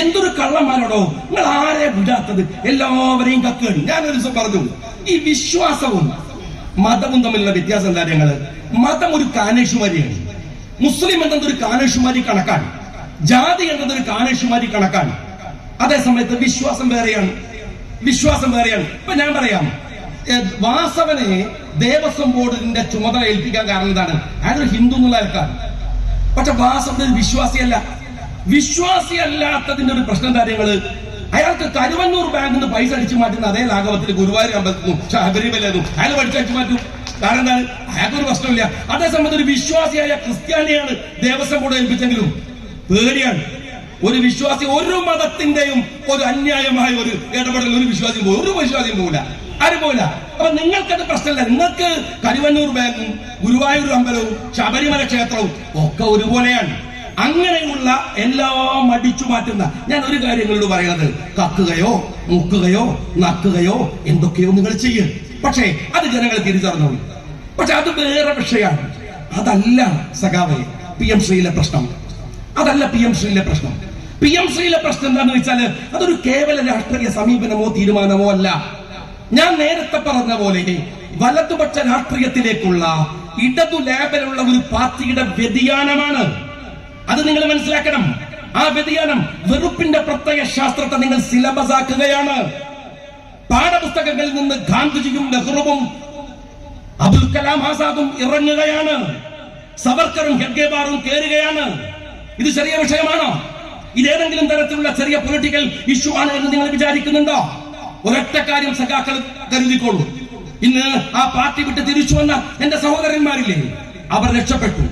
എന്തൊരു കള്ളന്മാരോടോ, നിങ്ങൾ ആരെ വിടാത്തത്? എല്ലാവരെയും കക്കുകയാണ്. ഞാനൊരു ദിവസം പറഞ്ഞു, ഈ വിശ്വാസവും മതവും തമ്മിലുള്ള വ്യത്യാസം എന്താ? ഞങ്ങള് മതം ഒരു കാനേഷുമാരിയാണ്. മുസ്ലിം എന്നതൊരു കാനേഷുമാരി കണക്കാണ്, ജാതി എന്നതൊരു കാനേഷുമാരി കണക്കാണ്. അതേസമയത്ത് വിശ്വാസം വേറെയാണ്. ഇപ്പൊ ഞാൻ പറയാം, വാസവനെ ദേവസ്വം ബോർഡിന്റെ ചുമതല ഏൽപ്പിക്കാൻ കാരണം എന്താണ്? അയാൾ ഹിന്ദു എന്നുള്ള ആൾക്കാർ. പക്ഷെ വാസവൻ വിശ്വാസിയല്ല. വിശ്വാസിയല്ലാത്തതിന്റെ ഒരു പ്രശ്നം കാര്യങ്ങള് അയാൾക്ക് കരുവന്നൂർ ബാങ്കിൽ നിന്ന് പൈസ അടിച്ചു മാറ്റുന്ന അതേ ലാഘവത്തിൽ ഗുരുവായൂർ അമ്പലത്തിനും ശബരിമലയിലും അയാൾ പഠിച്ചടിച്ചു മാറ്റും. കാരണം എന്താണ്? അയാൾക്കൊരു പ്രശ്നമില്ല. അതേസമയത്ത് ഒരു വിശ്വാസിയായ ക്രിസ്ത്യാനിയാണ് ദേവസ്വം ബോർഡ് ഏൽപ്പിച്ചെങ്കിലും പേടിയാണ്. ഒരു വിശ്വാസി ഒരു മതത്തിന്റെയും ഒരു അന്യായമായ ഒരു ഇടപെടൽ ഒരു വിശ്വാസിയും പോകില്ല, ആരും പോകില്ല. അപ്പൊ നിങ്ങൾക്കത് പ്രശ്നമില്ല. നിങ്ങൾക്ക് കരുവന്നൂർ ബാങ്കും ഗുരുവായൂർ അമ്പലവും ശബരിമല ക്ഷേത്രവും ഒക്കെ ഒരുപോലെയാണ്. അങ്ങനെയുള്ള എല്ലാം അടിച്ചു മാറ്റുന്ന ഞാൻ ഒരു കാര്യങ്ങളോട് പറയുന്നത്, കക്കുകയോ മുക്കുകയോ നക്കുകയോ എന്തൊക്കെയോ നിങ്ങൾ ചെയ്യും, പക്ഷേ അത് ജനങ്ങൾ തിരിച്ചറിഞ്ഞോളൂ. പക്ഷെ അത് വേറെ വിഷയമാണ്. അതല്ല സഖാവേ PMശ്രീയിലെ പ്രശ്നം. അതല്ല PMശ്രീയിലെ പ്രശ്നം. PMശ്രീയിലെ പ്രശ്നം എന്താണെന്ന് വെച്ചാല് അതൊരു കേവല രാഷ്ട്രീയ സമീപനമോ തീരുമാനമോ അല്ല. ഞാൻ നേരത്തെ പറഞ്ഞ പോലെ വലതുപക്ഷ രാഷ്ട്രീയത്തിലേക്കുള്ള ഇടതു ലേബലുള്ള ഒരു പാർട്ടിയുടെ വ്യതിയാനമാണ്. അത് നിങ്ങൾ മനസ്സിലാക്കണം. ആ വ്യതിയാനം വെറുപ്പിന്റെ പ്രത്യയ ശാസ്ത്രത്തെ നിങ്ങൾ സിലബസ് ആക്കുകയാണ്. പാഠപുസ്തകങ്ങളിൽ നിന്ന് ഗാന്ധിജിയും നെഹ്റുവും അബുൽ കലാം ആസാദും ഇറങ്ങുകയാണ്. സവർക്കറും ഹെഡ്ഗേവാറും കയറുകയാണ്. ഇത് ചെറിയ വിഷയമാണോ? ഇതേതെങ്കിലും തരത്തിലുള്ള ചെറിയ പൊളിറ്റിക്കൽ ഇഷ്യൂ ആണ് എന്ന് നിങ്ങൾ വിചാരിക്കുന്നുണ്ടോ? ഒരൊറ്റ കാര്യം സഖാക്കൾ കരുതിക്കോളൂ. ഇന്ന് ആ പാർട്ടി വിട്ട് തിരിച്ചു വന്ന എന്റെ സഹോദരന്മാരില്ലേ, അവർ രക്ഷപ്പെട്ടു.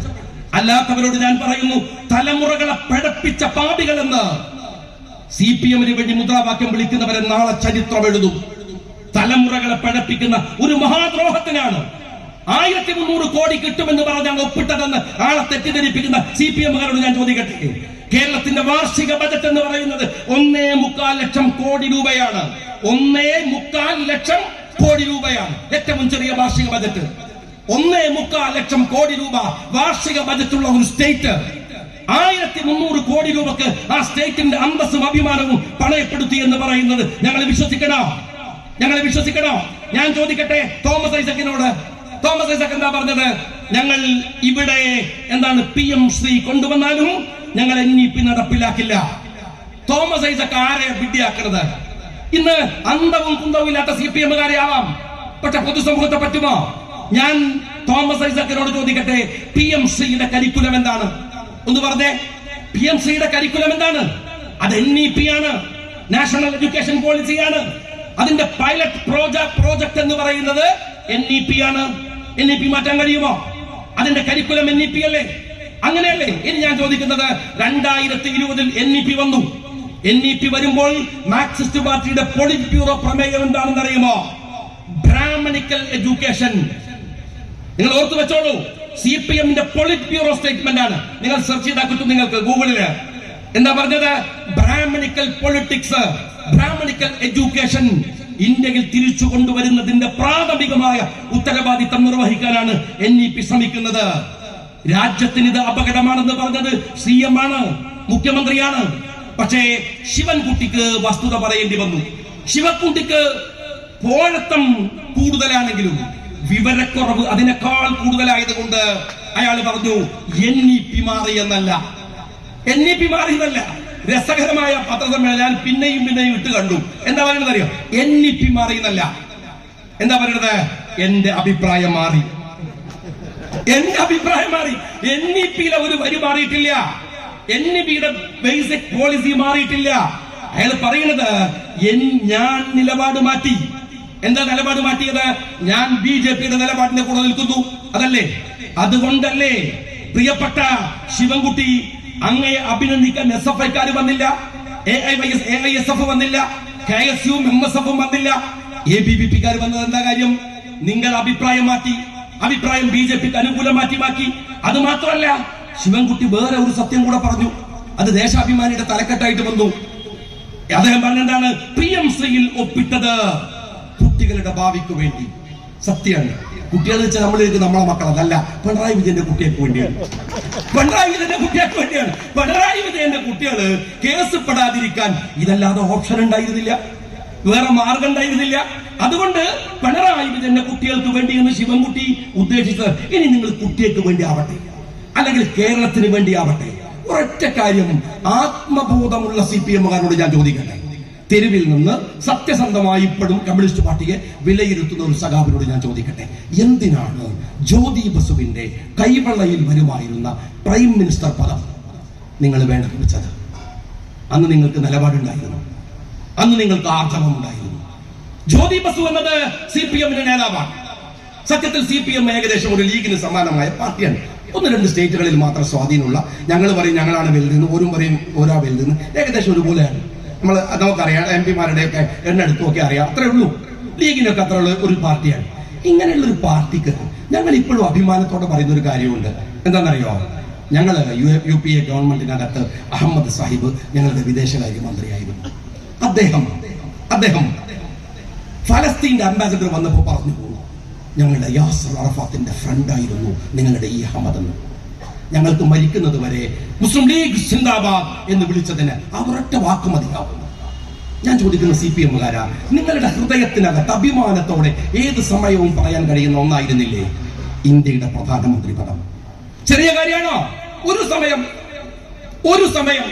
അല്ലാത്തവരോട് ഞാൻ പറയുന്നു, തലമുറകളെ പഴപ്പിച്ച പാപികളെന്ന് CPM-ന് വേണ്ടി മുദ്രാവാക്യം വിളിക്കുന്നവരെ നാളെ ചരിത്രം എഴുതും. തലമുറകളെ പഴപ്പിക്കുന്ന ഒരു മഹാദ്രോഹത്തിനാണ് 1300 കോടി കിട്ടുമെന്ന് പറഞ്ഞാൽ ഒപ്പിട്ടതെന്ന് ആളെ തെറ്റിദ്ധരിപ്പിക്കുന്ന CPM-കാരോട് ഞാൻ ചോദിക്കട്ടെ. കേരളത്തിന്റെ വാർഷിക ബജറ്റ് എന്ന് പറയുന്നത് 1.25 ലക്ഷം കോടി രൂപയാണ്. 1.25 ലക്ഷം കോടി രൂപയാണ് ഏറ്റവും ചെറിയ വാർഷിക ബജറ്റ്. 1.25 ലക്ഷം കോടി രൂപ വാർഷിക ബജറ്റുള്ള ഒരു സ്റ്റേറ്റ് 1300 കോടി രൂപക്ക് ആ സ്റ്റേറ്റിന്റെ അന്തസ്സും അഭിമാനവും പണയപ്പെടുത്തി എന്ന് പറയുന്നത് ഞങ്ങൾ വിശ്വസിക്കണോ? ഞാൻ ചോദിക്കട്ടെ തോമസ് ഐസക്കിനോട്. തോമസ് ഐസക് എന്താ പറഞ്ഞത്? ഞങ്ങൾ ഇവിടെ PMശ്രീ കൊണ്ടുവന്നാലും ഞങ്ങൾ NEP നടപ്പിലാക്കില്ല. തോമസ് ഐസക് ആരെ വിഡ്ഢിയാക്കുന്നത്? ഇന്ന് അന്തവും കുന്തവും ഇല്ലാത്ത CPM-കാരെ ആവാം, പക്ഷെ പൊതുസമൂഹത്തെ പറ്റുമോ? ഞാൻ തോമസ് ഐസക്കിനോട് ചോദിക്കട്ടെ, PMശ്രീയുടെ കരിക്കുലം എന്താണ്? ഒന്ന് പറഞ്ഞേ. PMശ്രീയുടെ കരിക്കുലം എന്താണ്? അത് NEP ആണ്, നാഷണൽ എഡ്യൂക്കേഷൻ പോളിസിയാണ്. അതിന്റെ പൈലറ്റ് പ്രോജക്ട് എന്ന് പറയുന്നത് NEP ആണ്. NEP മാറ്റാൻ കഴിയുമോ? അതിന്റെ കരിക്കുലം NEP അല്ലേ? അങ്ങനെയല്ലേ? ഇനി ഞാൻ ചോദിക്കുന്നത്, 2020 NEP വന്നു. NEP വരുമ്പോൾ മാർക്സിസ്റ്റ് പാർട്ടിയുടെ പോളിറ്റ് ബ്യൂറോ പ്രമേയം എന്താണെന്ന് അറിയുമോ? Brahmanical education. നിങ്ങൾ ഓർത്തു വെച്ചോളൂ, CPM-ന്റെ പോളിറ്റ് ബ്യൂറോ സ്റ്റേറ്റ്മെന്റ് ആണ്. നിങ്ങൾ സെർച്ച് ചെയ്താൽ കിട്ടും നിങ്ങൾക്ക് ഗൂഗിളില്. എന്താ പറഞ്ഞത്? ബ്രാഹ്മണിക്കൽ പൊളിറ്റിക്സ്, ബ്രാഹ്മണിക്കൽ എഡ്യൂക്കേഷൻ ഇന്ത്യയിൽ തിരിച്ചു കൊണ്ടുവരുന്നതിന്റെ പ്രാഥമികമായ ഉത്തരവാദിത്തം നിർവഹിക്കാനാണ് NEP ശ്രമിക്കുന്നത്. രാജ്യത്തിന് ഇത് അപകടമാണെന്ന് പറഞ്ഞത് CM ആണ്, മുഖ്യമന്ത്രിയാണ്. പക്ഷേ ശിവൻകുട്ടിക്ക് വസ്തുത പറയേണ്ടി വന്നു. ശിവൻകുട്ടിക്ക് പോഴത്തം കൂടുതലാണെങ്കിലും വിവരക്കുറവ് അതിനേക്കാൾ കൂടുതലായത് കൊണ്ട് അയാൾ പറഞ്ഞു NEP മാറി എന്നല്ല. NEP മാറിയതല്ല. രസകരമായ പത്രസമ്മേളനം ഞാൻ പിന്നെയും ഇട്ട് കണ്ടു. എന്താ പറയുന്നത് അറിയോ? NEP മാറി എന്നല്ല. എന്താ പറയുന്നത്? എന്റെ അഭിപ്രായം മാറി. NEP-യിലെ ഒരു വരി മാറിയിട്ടില്ല. NEP-യുടെ ബേസിക് പോളിസി മാറിയിട്ടില്ല. അയാൾ പറയുന്നത് ഞാൻ നിലപാട് മാറ്റി. എന്താ നിലപാട് മാറ്റിയത്? ഞാൻ BJP-യുടെ നിലപാടിന്റെ കൂടെ നിൽക്കുന്നു, അതല്ലേ? അതുകൊണ്ടല്ലേ പ്രിയപ്പെട്ട ശിവൻകുട്ടി അങ്ങയെ അഭിനന്ദിക്കാൻ SFI-ക്കാർ വന്നില്ല, AISF വന്നില്ല, KSU-ഉം MSF-ഉം വന്നില്ല, ABVP-ക്കാർ വന്നത് എന്താ കാര്യം? നിങ്ങൾ അഭിപ്രായം മാറ്റി, അഭിപ്രായം BJP-ക്ക് അനുകൂലമാക്കി. അത് മാത്രമല്ല, ശിവൻകുട്ടി വേറെ ഒരു സത്യം കൂടെ പറഞ്ഞു. അത് ദേശാഭിമാനിയുടെ തലക്കെട്ടായിട്ട് വന്നു. അദ്ദേഹം പറഞ്ഞെന്താണ്? PMശ്രീയിൽ ഒപ്പിട്ടത് കുട്ടികളുടെ ഭാവിക്ക് വേണ്ടി. സത്യമാണ്. കുട്ടികൾ വെച്ചാൽ നമ്മളിലേക്ക് നമ്മളെ മക്കളതല്ല, പിണറായി വിജയന്റെ കുട്ടികൾക്ക് വേണ്ടിയാണ്. പിണറായി വിജയന്റെ കുട്ടികള് കേസ് പെടാതിരിക്കാൻ ഇതല്ലാതെ ഓപ്ഷൻ ഉണ്ടായിരുന്നില്ല, വേറെ മാർഗം ഉണ്ടായിരുന്നില്ല. അതുകൊണ്ട് പിണറായി വിജയന്റെ കുട്ടികൾക്ക് വേണ്ടി എന്ന് ശിവൻകുട്ടി ഉദ്ദേശിച്ചത് ഇനി നിങ്ങൾ കുട്ടികൾക്ക് വേണ്ടി ആവട്ടെ, അല്ലെങ്കിൽ കേരളത്തിന് വേണ്ടി ആവട്ടെ. ഒരൊറ്റ കാര്യം ആത്മബോധമുള്ള CPM-കാരോട് ഞാൻ ചോദിക്കട്ടെ, തെരുവിൽ നിന്ന് സത്യസന്ധമായി ഇപ്പോഴും കമ്മ്യൂണിസ്റ്റ് പാർട്ടിയെ വിലയിരുത്തുന്ന ഒരു സഖാവിനോട് ഞാൻ ചോദിക്കട്ടെ, എന്തിനാണ് ജ്യോതി ബസുവിന്റെ കൈവെള്ളയിൽ വരുമായിരുന്ന പ്രൈം മിനിസ്റ്റർ പദം നിങ്ങൾ വേണ്ടെന്ന് വെച്ചത്? അന്ന് നിങ്ങൾക്ക് നിലപാടുണ്ടായിരുന്നു, അന്ന് നിങ്ങൾക്ക് ആർജവമുണ്ടായിരുന്നു. ജ്യോതി ബസു എന്നത് CPM-ന്റെ നേതാവാണ്. സത്യത്തിൽ CPM ഏകദേശം ഒരു ലീഗിന് സമാനമായ പാർട്ടിയാണ്. 1-2 സ്റ്റേറ്റുകളിൽ മാത്രം സ്വാധീനമുള്ള. ഞങ്ങൾ പറയും ഞങ്ങളാണ് വലുതെന്ന്, ഓരും പറയും ഓരാ വലുതെന്ന്. ഏകദേശം ഒരുപോലെയാണ്. നമുക്കറിയാം, MP-മാരുടെ ഒക്കെ എണ്ണെടുത്തൊക്കെ അറിയാം. അത്രേ ഉള്ളൂ. ലീഗിനൊക്കെ അത്ര ഉള്ള ഒരു പാർട്ടിയാണ്. ഇങ്ങനെയുള്ള ഒരു പാർട്ടിക്ക് ഞങ്ങൾ ഇപ്പോഴും അഭിമാനത്തോടെ പറയുന്ന ഒരു കാര്യമുണ്ട്. എന്താണെന്നറിയോ? ഞങ്ങൾ UPA ഗവൺമെന്റിനകത്ത് അഹമ്മദ് സാഹിബ് ഞങ്ങളുടെ വിദേശകാര്യമന്ത്രിയായിരുന്നു. അദ്ദേഹം ഫലസ്തീന്റെ അംബാസിഡർ വന്നപ്പോൾ പറഞ്ഞു, ഞങ്ങളുടെ യാസർ അറഫാത്തിന്റെ ഫ്രണ്ടായിരുന്നു നിങ്ങളുടെ ഈ അഹമ്മദ് എന്ന്. ഞങ്ങൾക്ക് മരിക്കുന്നത് വരെ മുസ്ലിം ലീഗ് സിന്ദാബാദ് എന്ന് വിളിച്ചതിന് അവരൊറ്റ വാക്ക് മതിയാവുന്നു. ഞാൻ ചോദിക്കുന്ന CPM-കാരാ, നിങ്ങളുടെ ഹൃദയത്തിനകത്ത് അഭിമാനത്തോടെ ഏത് സമയവും പറയാൻ കഴിയുന്ന ഒന്നായിരുന്നില്ലേ ഇന്ത്യയുടെ പ്രധാനമന്ത്രി പദം? ചെറിയ കാര്യമാണോ? ഒരു സമയം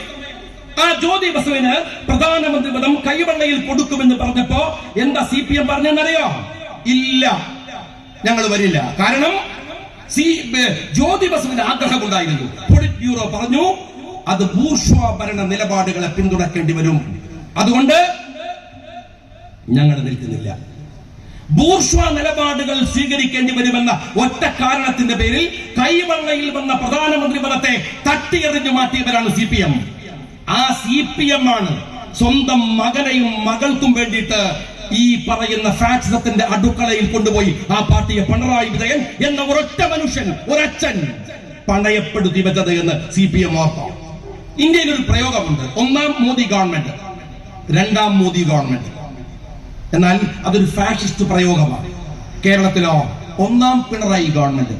ആ ജ്യോതി ബസുവിന് പ്രധാനമന്ത്രി പദം കൈവെള്ളയിൽ കൊടുക്കുമെന്ന് പറഞ്ഞപ്പോ എന്താ CPM പറഞ്ഞെന്നറിയോ? ഇല്ല, ഞങ്ങൾ വരില്ല. കാരണം ജ്യോതി ബസുവിന് ആഗ്രഹമുണ്ടായിരുന്നു. പൊളിറ്റ് ബ്യൂറോ പറഞ്ഞു അത് ബൂർഷ്വാ ഭരണ നിലപാടുകളെ പിന്തുണക്കേണ്ടി വരും, അതുകൊണ്ട് ഞങ്ങൾ നിൽക്കുന്നില്ല. ബൂർഷ്വാ നിലപാടുകൾ സ്വീകരിക്കേണ്ടി വരുമെന്ന ഒറ്റ കാരണത്തിന്റെ പേരിൽ കൈവെള്ളയിൽ വന്ന പ്രധാനമന്ത്രി പദത്തെ തട്ടിയെറിഞ്ഞു മാറ്റിയവരാണ് CPM. ആ CPM ആണ് സ്വന്തം മകനെയും മകൾക്കും വേണ്ടിയിട്ട് ഈ പറയുന്ന ഫാക്സിസത്തിന്റെ അടുക്കളയിൽ കൊണ്ടുപോയി ആ പാർട്ടിയെ പിണറായി വിജയൻ എന്ന ഒരൊറ്റ മനുഷ്യൻ, ഒരച്ഛൻ പണയപ്പെടുത്തി വെച്ചത് എന്ന് CPM ഓർക്കാം. ഇന്ത്യയിൽ ഒരു പ്രയോഗമുണ്ട്, 1ാം മോദി ഗവൺമെന്റ്, 2ാം മോദി ഗവൺമെന്റ്. എന്നാൽ അതൊരു ഫാഷിസ്റ്റ് പ്രയോഗമാണ്. കേരളത്തിലോ 1ാം പിണറായി ഗവൺമെന്റ്,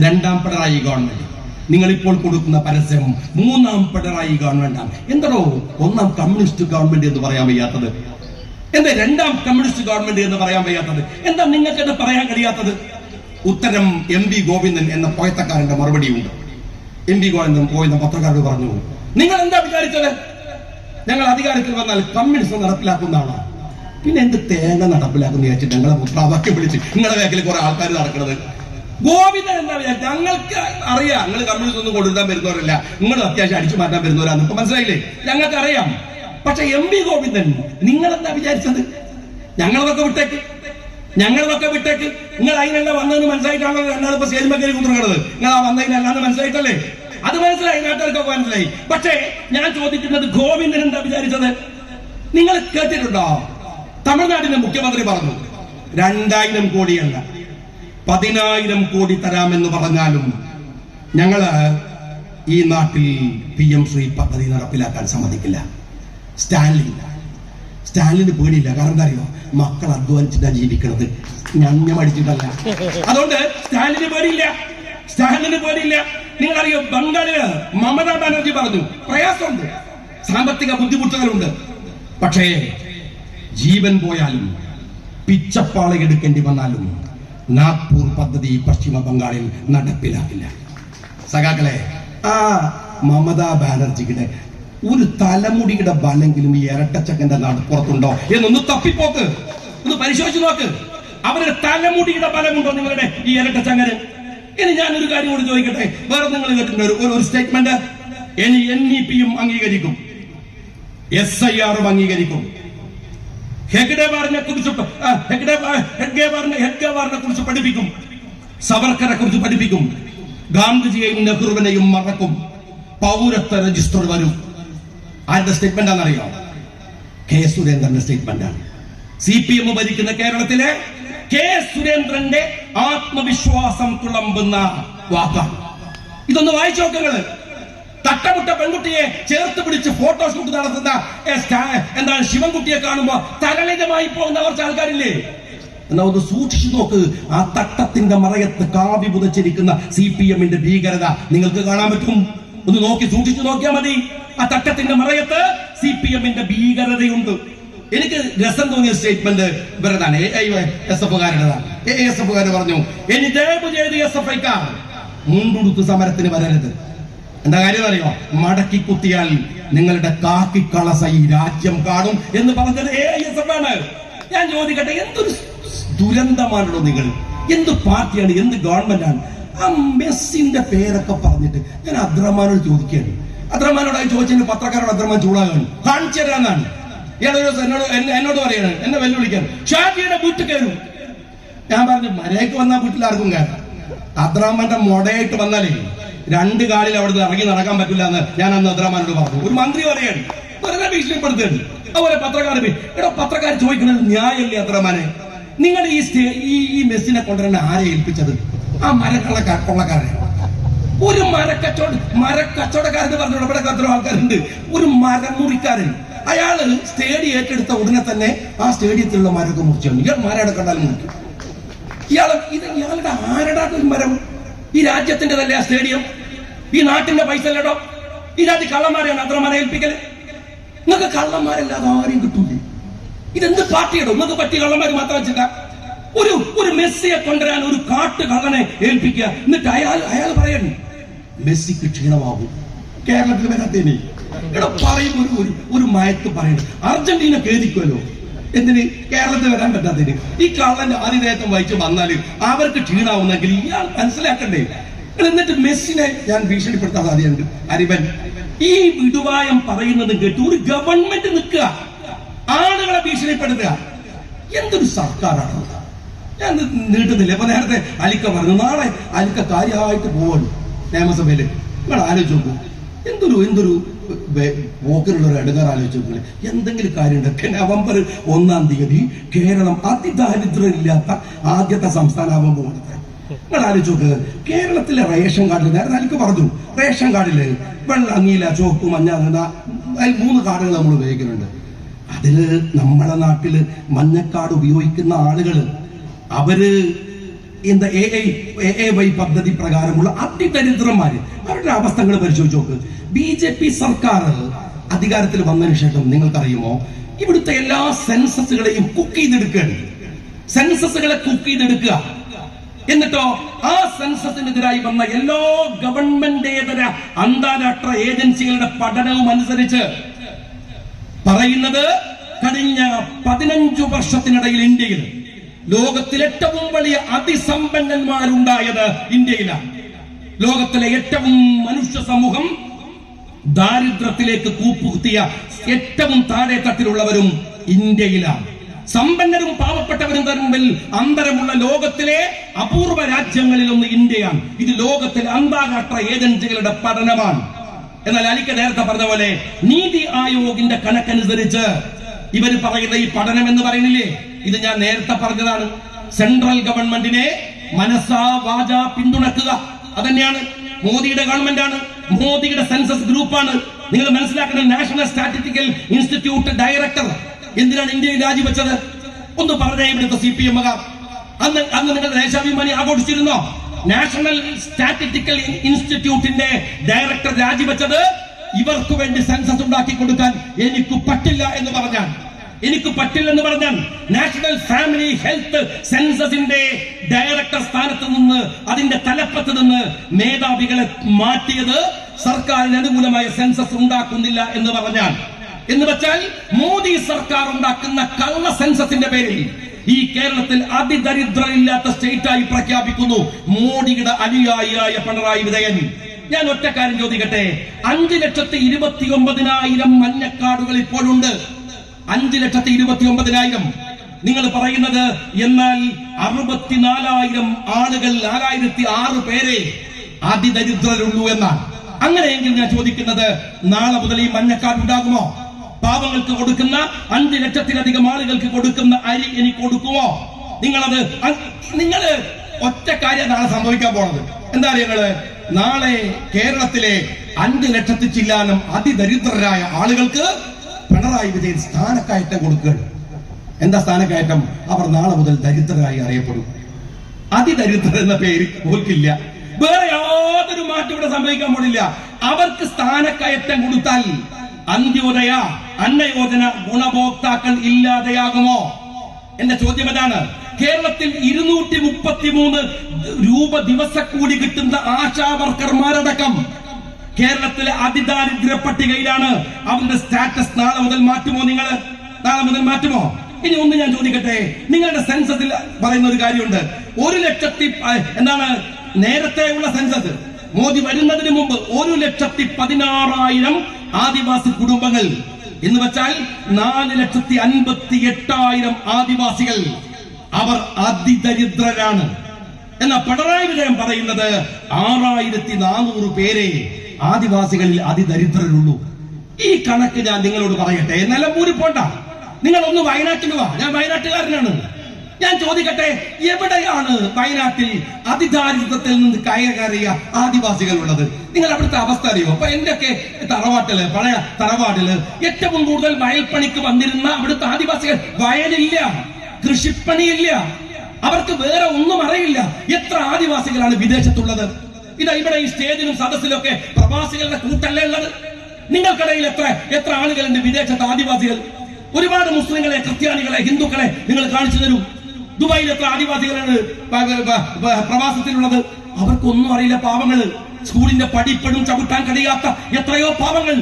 2ാം പിണറായി ഗവൺമെന്റ്. നിങ്ങൾ ഇപ്പോൾ കൊടുക്കുന്ന പരസ്യം 3ാം പിണറായി ഗവൺമെന്റാണ്. എന്താണോ 1ാം കമ്മ്യൂണിസ്റ്റ് ഗവൺമെന്റ് എന്ന് പറയാൻ വയ്യാത്തത്? എന്താ 2ാം കമ്മ്യൂണിസ്റ്റ് ഗവൺമെന്റ് എന്ന് പറയാൻ വയ്യാത്തത്? എന്താ നിങ്ങൾക്ക് അത് പറയാൻ കഴിയാത്തത്? ഉത്തരം MV ഗോവിന്ദൻ എന്ന പോയത്തക്കാരന്റെ മറുപടിയുണ്ട്. MV ഗോവിന്ദൻ പത്രക്കാരോട് പറഞ്ഞു, നിങ്ങൾ എന്താ വിചാരിച്ചത് ഞങ്ങൾ അധികാരത്തിൽ വന്നാൽ കമ്മ്യൂണിസം നടപ്പിലാക്കുന്നതാണ്? പിന്നെ എന്ത് തേങ്ങ നടപ്പിലാക്കുന്ന വിചാരിച്ചിട്ട് ഞങ്ങളെ മുദ്രാവാക്യം വിളിച്ച് നിങ്ങളുടെ വേക്കിൽ കുറെ ആൾക്കാർ നടക്കുന്നത്? ഗോവിന്ദൻ എന്താ വിചാരിച്ചത്? ഞങ്ങൾക്ക് അറിയാം നിങ്ങൾ കമ്മ്യൂണിസം ഒന്നും കൊണ്ടുവരാൻ വരുന്നവരല്ല, നിങ്ങൾ അത്യാവശ്യം അടിച്ചു മാറ്റാൻ വരുന്നവരാണ്. ഇപ്പൊ മനസ്സിലായില്ലേ? ഞങ്ങൾക്ക് അറിയാം. പക്ഷെ MV ഗോവിന്ദൻ നിങ്ങൾ എന്താ വിചാരിച്ചത്? ഞങ്ങളതൊക്കെ വിട്ടേക്ക്. നിങ്ങൾ അതിനല്ല വന്നതെന്ന് മനസ്സിലായിട്ടാണല്ലോ ഞങ്ങളിപ്പോ സേൽമക്കരി കുത്തുന്നത്. നിങ്ങൾ ആ വന്നതിനല്ലാന്ന് മനസ്സിലായിട്ടല്ലേ? അത് മനസ്സിലായി, നാട്ടുകാർക്കൊക്കെ മനസ്സിലായി. പക്ഷേ ഞാൻ ചോദിക്കുന്നത്, ഗോവിന്ദൻ എന്താ വിചാരിച്ചത്? നിങ്ങൾ കേട്ടിട്ടുണ്ടോ? തമിഴ്നാടിന്റെ മുഖ്യമന്ത്രി പറഞ്ഞു 2000 കോടിയല്ല 10,000 കോടി തരാമെന്ന് പറഞ്ഞാലും ഞങ്ങള് ഈ നാട്ടിൽ PM ശ്രീ പദ്ധതി നടപ്പിലാക്കാൻ സമ്മതിക്കില്ല. സ്റ്റാലിന് പേടിയില്ല. കാരണം എന്താ അറിയോ? മക്കൾ അധ്വാനിച്ചിട്ടാ ജീവിക്കണത്, ഞമ്മടിച്ചിട്ടല്ല. അതുകൊണ്ട് സ്റ്റാലിന് പേടിയില്ല. നിങ്ങളറിയോ, ബംഗാളില് മമതാ ബാനർജി പറഞ്ഞു പ്രയാസമുണ്ട്, സാമ്പത്തിക ബുദ്ധിമുട്ടുകളുണ്ട്, പക്ഷേ ജീവൻ പോയാലും പിച്ചപ്പാള എടുക്കേണ്ടി വന്നാലും നാഗ്പൂർ പദ്ധതി പശ്ചിമ ബംഗാളിൽ നടപ്പിലാക്കില്ല. സഖാക്കളെ, ആ മമതാ ബാനർജിയുടെ ഒരു തലമുടിയുടെ ബലെങ്കിലും ഈ ഇരട്ടച്ചക്കന്റെ പുറത്തുണ്ടോ എന്നൊന്ന് തപ്പിപ്പോക്ക്, ഒന്ന് പരിശോധിച്ച് നോക്ക്. അവരുടെ തലമുടിയുടെ ബലമുണ്ടോ നിങ്ങളുടെ ഈ ഇരട്ടച്ചങ്ങന്? ഇനി ഞാനൊരു കാര്യം കൂടി ചോദിക്കട്ടെ. വേറെ നിങ്ങൾ കേട്ടിട്ടുണ്ട് ഒരു സ്റ്റേറ്റ്മെന്റ്, ഇനി NEP-യും അംഗീകരിക്കും, SIR-ഉം അംഗീകരിക്കും, ഹെഗ്ഡേവാറിനെ കുറിച്ച് പഠിപ്പിക്കും, സവർക്കറെ കുറിച്ച് പഠിപ്പിക്കും, ഗാന്ധിജിയെയും നെഹ്റുവിനെയും മറക്കും, പൗരത്വ രജിസ്റ്റർ വരും. ആരുടെ സ്റ്റേറ്റ്മെന്റ് ആണെന്നറിയോ? K. സുരേന്ദ്രന്റെ സ്റ്റേറ്റ്മെന്റാണ്. CPM ഭരിക്കുന്ന കേരളത്തിലെ K. സുരേന്ദ്രന്റെ ആത്മവിശ്വാസം തുളമ്പുന്ന വാക്കാണ്. ഇതൊന്ന് വായിച്ചു നോക്കുന്നത്. തട്ടമുട്ട പെൺകുട്ടിയെ ചേർത്ത് പിടിച്ച് ഫോട്ടോഷൂട്ട് നടത്തുന്ന എന്താണ് ശിവൻകുട്ടിയെ കാണുമ്പോ തരളിതമായി പോകുന്ന കുറച്ച് ആൾക്കാരില്ലേ? എന്നാ ഒന്ന് സൂക്ഷിച്ചു നോക്ക്. ആ തട്ടത്തിന്റെ മറയത്ത് കാവി പുതച്ചിരിക്കുന്ന CPM-ന്റെ ഭീകരത നിങ്ങൾക്ക് കാണാൻ പറ്റും. ഒന്ന് സൂക്ഷിച്ചു നോക്കിയാൽ മതി. ആ തട്ടത്തിന്റെ മറയത്ത് CPM-ന്റെ ഭീകരതയുണ്ട്. എനിക്ക് രസം തോന്നിയ സ്റ്റേറ്റ്മെന്റ് ഇവരതാണ്, ASFകാരൻ പറഞ്ഞു, ഇനി ദയവ് ചെയ്ത് SFIക്കാർ മുണ്ടുടുത്ത് സമരത്തിന് വരരുത്. എന്താ കാര്യം അറിയോ? മടക്കി കുത്തിയാൽ നിങ്ങളുടെ കാക്കിക്കളസ ഈ രാജ്യം കാണും എന്ന് പറഞ്ഞത് AISF ആണ്. ഞാൻ ചോദിക്കട്ടെ, എന്തൊരു ദുരന്തമാണല്ലോ നിങ്ങൾ, എന്ത് പാർട്ടിയാണ്, എന്ത് ഗവൺമെന്റാണ്? ആ മെസ്സിന്റെ പേരൊക്കെ പറഞ്ഞിട്ട് ഞാൻ അബ്ദുറഹ്മാനോട് ചോദിക്കുകയാണ്. അബ്ദുറഹ്മാനോടായി ചോദിച്ചതിന് പത്രക്കാരോട് അബ്ദുറഹ്മാൻ ചൂടാകാണ്, കാണിച്ചു തരാന്നാണ്. ഇയാളൊരു ദിവസം എന്നോട് പറയാണ്, എന്നെ വെല്ലുവിളിക്കാൻ, ഷാഫിയുടെ വീട്ടിൽ കയറും. ഞാൻ പറഞ്ഞു, മരയ്ക്ക് വന്നാൽ വീട്ടിൽ ആർക്കും കയറാം. അബ്ദുറഹ്മാന്റെ മുടയായിട്ട് വന്നാലേ 2 കാലിൽ അവിടുന്ന് ഇറങ്ങി നടക്കാൻ പറ്റില്ല എന്ന് ഞാൻ അന്ന് അബ്ദുറഹ്മാനോട് പറഞ്ഞു. ഒരു മന്ത്രി പറയാണ്, വെറുതെ ഭീഷണിപ്പെടുത്തുകയാണ്. അതുപോലെ പത്രക്കാർ ചോദിക്കുന്നത് ന്യായമല്ലേ അബ്ദുറഹ്മാനെ? നിങ്ങൾ ഈ മെസ്സിനെ കൊണ്ടുവരാൻ ആരെ ഏൽപ്പിച്ചത്? ആ കൊള്ളക്കാരനെ. ഒരു മരക്കച്ചവടക്കാരെന്ന് പറഞ്ഞു ഇവിടെ എത്ര ആൾക്കാരുണ്ട്. ഒരു മരമുറിക്കാരൻ, അയാള് സ്റ്റേഡിയം ഏറ്റെടുത്ത ഉടനെ തന്നെ ആ സ്റ്റേഡിയത്തിലുള്ള മരമൊക്കെ മുറിച്ചാണ്. ഇയാൾ മരയുടെ കണ്ടാലും മുറിക്കും. ഇയാളുടെ ആരുടെ ഒരു മരം? ഈ രാജ്യത്തിന്റെ തന്നെ ആ സ്റ്റേഡിയം, ഈ നാട്ടിന്റെ പൈസ അല്ലടോ. ഈ രാജ്യം കള്ളന്മാരെയാണ് അത്രമാരെ ഏൽപ്പിക്കല്. നിങ്ങൾക്ക് കള്ളന്മാരല്ലാതെ ആരെയും കിട്ടൂലേ? ഇതെന്ത് പാർട്ടിയാണോ? നിങ്ങൾക്ക് പറ്റിയ കള്ളന്മാർ മാത്രം വെച്ചിട്ടാ ഒരു മെസ്സിയെ കൊണ്ടുവരാൻ ഒരു കാട്ടു കള്ളനെ ഏൽപ്പിക്കുക. എന്നിട്ട് അയാൾ പറയണം മെസ്സിക്ക് ക്ഷീണമാകും, കേരളത്തിൽ വരാത്തേനെ പറയും. ഒരു മയത്ത് പറയണം. അർജന്റീന ഖേദിക്കുമല്ലോ, എന്തിന് കേരളത്തിൽ വരാൻ പറ്റാത്തതിന്? ഈ കള്ളന്റെ ആതിഥേയത്വം വഹിച്ച് വന്നാൽ അവർക്ക് ക്ഷീണാവുന്നെങ്കിൽ ഇയാൾ മനസ്സിലാക്കണ്ടേ? എന്നിട്ട് മെസ്സിനെ ഞാൻ ഭീഷണിപ്പെടുത്താൻ സാധ്യതയുണ്ട്. അരിവൻ ഈ വിടുവായം പറയുന്നത് കേട്ട് ഒരു ഗവൺമെന്റ് നിൽക്കുക, ആളുകളെ ഭീഷണിപ്പെടുത്തുക. എന്തൊരു സർക്കാരാണ്? ഞാൻ നീട്ടുന്നില്ല. അപ്പൊ നേരത്തെ അലിക്ക പറഞ്ഞു, നാളെ അലിക്ക കാര്യമായിട്ട് പോവാണ് നിയമസഭയില്. നിങ്ങൾ ആലോചിച്ച് നോക്കൂ, എന്തൊരു പോക്കിലുള്ള ഒരു ഇടങ്ങാർ ആലോചിച്ച് നോക്കുക. എന്തെങ്കിലും കാര്യമുണ്ട്? നവംബർ 1-ാം തീയതി കേരളം അതിദാരിദ്ര്യമില്ലാത്ത ആദ്യത്തെ സംസ്ഥാനമാകാൻ പോകുന്നത്. നിങ്ങൾ ആലോചിച്ച് നോക്ക്, കേരളത്തിലെ റേഷൻ കാർഡിൽ നേരത്തെ അലിക്ക പറഞ്ഞു, റേഷൻ കാർഡില് വെള്ള, നീല, ചുവപ്പ്, മഞ്ഞ, അതിൽ 3 കാർഡുകൾ നമ്മൾ ഉപയോഗിക്കുന്നുണ്ട്. അതില് നമ്മുടെ നാട്ടില് മഞ്ഞക്കാർഡ് ഉപയോഗിക്കുന്ന ആളുകള് അവര് എന്താ AAY പദ്ധതി പ്രകാരമുള്ള അതിദരിദ്രന്മാര്, അവരുടെ അവസ്ഥകൾ പരിശോധിച്ച് നോക്ക്. BJP സർക്കാർ അധികാരത്തിൽ വന്നതിന് ശേഷം നിങ്ങൾക്കറിയുമോ, ഇവിടുത്തെ എല്ലാ സെൻസസുകളെയും കുക്ക് ചെയ്തെടുക്കുകയാണ്. സെൻസസുകളെ കുക്ക് ചെയ്തെടുക്കുക. എന്നിട്ടോ ആ സെൻസസിനെതിരായി വന്ന എല്ലാ ഗവൺമെന്റേതര അന്താരാഷ്ട്ര ഏജൻസികളുടെ പഠനവും അനുസരിച്ച് പറയുന്നത്, കഴിഞ്ഞ 15 വർഷത്തിനിടയിൽ ഇന്ത്യയിൽ ലോകത്തിലെ ഏറ്റവും വലിയ അതിസമ്പന്നന്മാരുണ്ടായത് ഇന്ത്യയിലാണ്. ലോകത്തിലെ ഏറ്റവും മനുഷ്യ സമൂഹം ദാരിദ്ര്യത്തിലേക്ക് കൂപ്പുകുത്തിയ ഏറ്റവും താഴെ തട്ടിലുള്ളവരും ഇന്ത്യയിലാണ്. സമ്പന്നരും പാവപ്പെട്ടവരും തമ്മിൽ അന്തരമുള്ള ലോകത്തിലെ അപൂർവ രാജ്യങ്ങളിലൊന്ന് ഇന്ത്യയാണ്. ഇത് ലോകത്തിലെ അന്താരാഷ്ട്ര ഏജൻസികളുടെ പഠനമാണ്. എന്നാൽ അലിക്ക നേരത്തെ പറഞ്ഞ പോലെ നീതി ആയോഗിന്റെ കണക്കനുസരിച്ച് ഇവര് പറയുന്ന ഈ പഠനം എന്ന് പറയുന്നില്ലേ, ഇത് ഞാൻ നേരത്തെ പറഞ്ഞതാണ്. സെൻട്രൽ ഗവൺമെന്റിനെ മനസ്സാ വാച പിന്തുണക്കുക, അതന്നെയാണ്. മോദിയുടെ ഗവൺമെന്റ് ആണ്, മോദിയുടെ സെൻസസ് ഗ്രൂപ്പാണ്. നിങ്ങൾ മനസ്സിലാക്കണം, നാഷണൽ സ്റ്റാറ്റിസ്റ്റിക്കൽ ഇൻസ്റ്റിറ്റ്യൂട്ട് ഡയറക്ടർ എന്തിനാണ് ഇന്ത്യയിൽ രാജിവെച്ചത്? ഒന്ന് പറഞ്ഞേ ഇവിടുത്തെ CPM അന്ന് നിങ്ങൾ ദേശാഭിമാനി ആഘോഷിച്ചിരുന്നോ? നാഷണൽ സ്റ്റാറ്റിസ്റ്റിക്കൽ ഇൻസ്റ്റിറ്റ്യൂട്ടിന്റെ ഡയറക്ടർ രാജിവെച്ചത് ഇവർക്ക് വേണ്ടി സെൻസസ് ഉണ്ടാക്കി കൊടുക്കാൻ എനിക്ക് പറ്റില്ല എന്ന് പറഞ്ഞാൽ നാഷണൽ ഫാമിലി ഹെൽത്ത് സെൻസസിന്റെ ഡയറക്ടർ സ്ഥാനത്ത് നിന്ന്, അതിന്റെ തലപ്പത്ത് നിന്ന് മേധാവികളെ മാറ്റിയത് സർക്കാരിന് അനുകൂലമായ സെൻസസ് ഉണ്ടാക്കുന്നില്ല എന്ന് വെച്ചാൽ മോദി സർക്കാർ ഉണ്ടാക്കുന്ന കള്ള സെൻസസിന്റെ പേരിൽ ഈ കേരളത്തിൽ അതിദരിദ്രമില്ലാത്ത സ്റ്റേറ്റ് ആയി പ്രഖ്യാപിക്കുന്നു മോദിയുടെ അനുയായിയായ പിണറായി വിജയൻ. ഞാൻ ഒറ്റ കാര്യം ചോദിക്കട്ടെ, 5,29,000 മഞ്ഞക്കാർഡുകൾ ഇപ്പോഴുണ്ട്. 5,29,000. നിങ്ങൾ പറയുന്നത് എന്നാൽ 64,000 ആളുകൾ, 4,006 പേരെ അതിദരിദ്രരുള്ളൂ എന്നാണ്. അങ്ങനെയെങ്കിൽ ഞാൻ ചോദിക്കുന്നത്, നാളെ മുതൽ ഈ മഞ്ഞക്കാർഡ് ഉണ്ടാകുമോ? പാവങ്ങൾക്ക് കൊടുക്കുന്ന 5 ലക്ഷത്തിലധികം ആളുകൾക്ക് കൊടുക്കുന്ന അരി എനിക്ക് കൊടുക്കുമോ? നിങ്ങള് ഒറ്റ കാര്യം നാളെ സംഭവിക്കാൻ പോണത് എന്താ അറിയങ്ങള്? നാളെ കേരളത്തിലെ 5 ലക്ഷത്തി ചില്ലാനം അതിദരിദ്രരായ ആളുകൾക്ക് പിണറായി വിജയൻ സ്ഥാനക്കയറ്റം കൊടുക്കുകയാണ്. എന്താ സ്ഥാനക്കയറ്റം? അവർ നാളെ മുതൽ ദരിദ്രരായി അറിയപ്പെടും. അതിദരിദ്രർ എന്ന പേര് ഓർക്കില്ല. വേറെ യാതൊരു മാറ്റം ഇവിടെ സംഭവിക്കാൻ പോണില്ല. അവർക്ക് സ്ഥാനക്കയറ്റം കൊടുത്താൽ അന്ത്യോദയ, അന്നയോജന ഗുണഭോക്താക്കൾ ഇല്ലാതെയാകുമോ? എന്റെ ചോദ്യം അതാണ്. കേരളത്തിൽ 233 രൂപ ദിവസക്കൂലി കിട്ടുന്ന ആശാ വർക്കർമാരടക്കം കേരളത്തിലെ അതിദാരിദ്ര്യ പട്ടികയിലാണ്. അവന്റെ സ്റ്റാറ്റസ് നാളെ മുതൽ മാറ്റുമോ? നാളെ മുതൽ മാറ്റുമോ? ഇനി ഒന്ന് ഞാൻ ചോദിക്കട്ടെ, നിങ്ങളുടെ സെൻസസിൽ പറയുന്ന ഒരു കാര്യമുണ്ട്. 1,00,000 നേരത്തെയുള്ള സെൻസസ് മോദി വരുന്നതിന് മുമ്പ് 1,16,000 ആദിവാസി കുടുംബങ്ങൾ എന്ന് വെച്ചാൽ 4,58,000 ആദിവാസികൾ. അവർ അതിദരിദ്രരാണ്. എന്നാൽ പിണറായി വിജയൻ പറയുന്നത് 6,400 പേരെ ആദിവാസികളിൽ അതിദരിദ്രരുള്ളൂ. ഈ കണക്ക് ഞാൻ നിങ്ങളോട് പറയട്ടെ. നിലമ്പൂരിൽ പോണ്ട, നിങ്ങളൊന്ന് വയനാട്ടിൽ വാ. ഞാൻ വയനാട്ടുകാരനാണ്. ഞാൻ ചോദിക്കട്ടെ, എവിടെയാണ് വയനാട്ടിൽ അതിദാരിദ്ര്യത്തിൽ നിന്ന് കയറിയ ആദിവാസികൾ ഉള്ളത്? നിങ്ങൾ അവിടുത്തെ അവസ്ഥ അറിയോ? അപ്പൊ എന്റെയൊക്കെ പഴയ തറവാട്ടില് ഏറ്റവും കൂടുതൽ വയൽപ്പണിക്ക് വന്നിരുന്ന അവിടുത്തെ ആദിവാസികൾ വയലില്ല, കൃഷിപ്പണിയില്ല, അവർക്ക് വേറെ ഒന്നും അറിയില്ല. എത്ര ആദിവാസികളാണ് വിദേശത്തുള്ളത്? ഇവിടെ ഈ സ്റ്റേജിലും സദസ്സിലൊക്കെ പ്രവാസികളുടെ കൂട്ടല്ലേ ഉള്ളത്? നിങ്ങൾക്കിടയിൽ എത്ര ആളുകളുണ്ട് വിദേശത്ത് ആദിവാസികൾ? ഒരുപാട് മുസ്ലിങ്ങളെ, ക്രിസ്ത്യാനികളെ, ഹിന്ദുക്കളെ നിങ്ങൾ കാണിച്ചു തരൂ. ദുബായിൽ എത്ര ആദിവാസികളാണ് പ്രവാസത്തിലുള്ളത്? അവർക്കൊന്നും അറിയില്ല. പാവങ്ങള്, സ്കൂളിന്റെ പടിപ്പടും ചവിട്ടാൻ കഴിയാത്ത എത്രയോ പാവങ്ങൾ.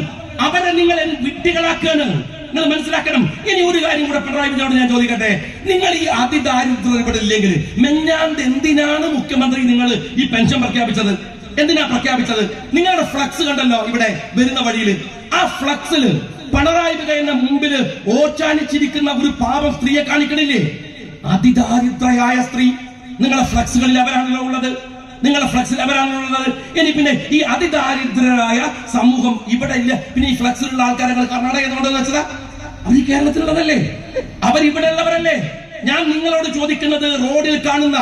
അവരെ നിങ്ങൾ വിഡ്ഢികളാക്കാണ്. നിങ്ങൾ മനസ്സിലാക്കണം. ഇനി ഒരു കാര്യം കൂടെ പിണറായി വിജയനോട് ഞാൻ ചോദിക്കട്ടെ, നിങ്ങൾ ഈ അതിദാരിദ്ര്യം ഇവിടെ ഇല്ലെങ്കിൽ മെഞ്ഞാണ്ട് എന്തിനാണ് മുഖ്യമന്ത്രി നിങ്ങൾ ഈ പെൻഷൻ പ്രഖ്യാപിച്ചത്? എന്തിനാ പ്രഖ്യാപിച്ചത്? നിങ്ങളുടെ ഫ്ലക്സ് കണ്ടല്ലോ ഇവിടെ വരുന്ന വഴിയിൽ. ആ ഫ്ലക്സിൽ പിണറായി വിജയന്റെ മുമ്പിൽ ഓച്ചാനിച്ചിരിക്കുന്ന ഒരു പാവം സ്ത്രീയെ കാണിക്കണില്ലേ? അതിദാരിദ്രയായ സ്ത്രീ. നിങ്ങളുടെ ഫ്ലക്സുകളിൽ അവരാണല്ലോ ഉള്ളത്. ഇനി പിന്നെ ഈ അതിദാരിദ്രരായ സമൂഹം ഇവിടെ ഇല്ല. പിന്നെ ഈ ഫ്ലക്സിലുള്ള ആൾക്കാരെ കർണാടകയിൽ കൊണ്ടുവന്ന് വെച്ചതാ? അവർ ഈ കേരളത്തിലുള്ളതല്ലേ? അവരിവിടെ ഉള്ളവരല്ലേ? ഞാൻ നിങ്ങളോട് ചോദിക്കുന്നത്, റോഡിൽ കാണുന്ന,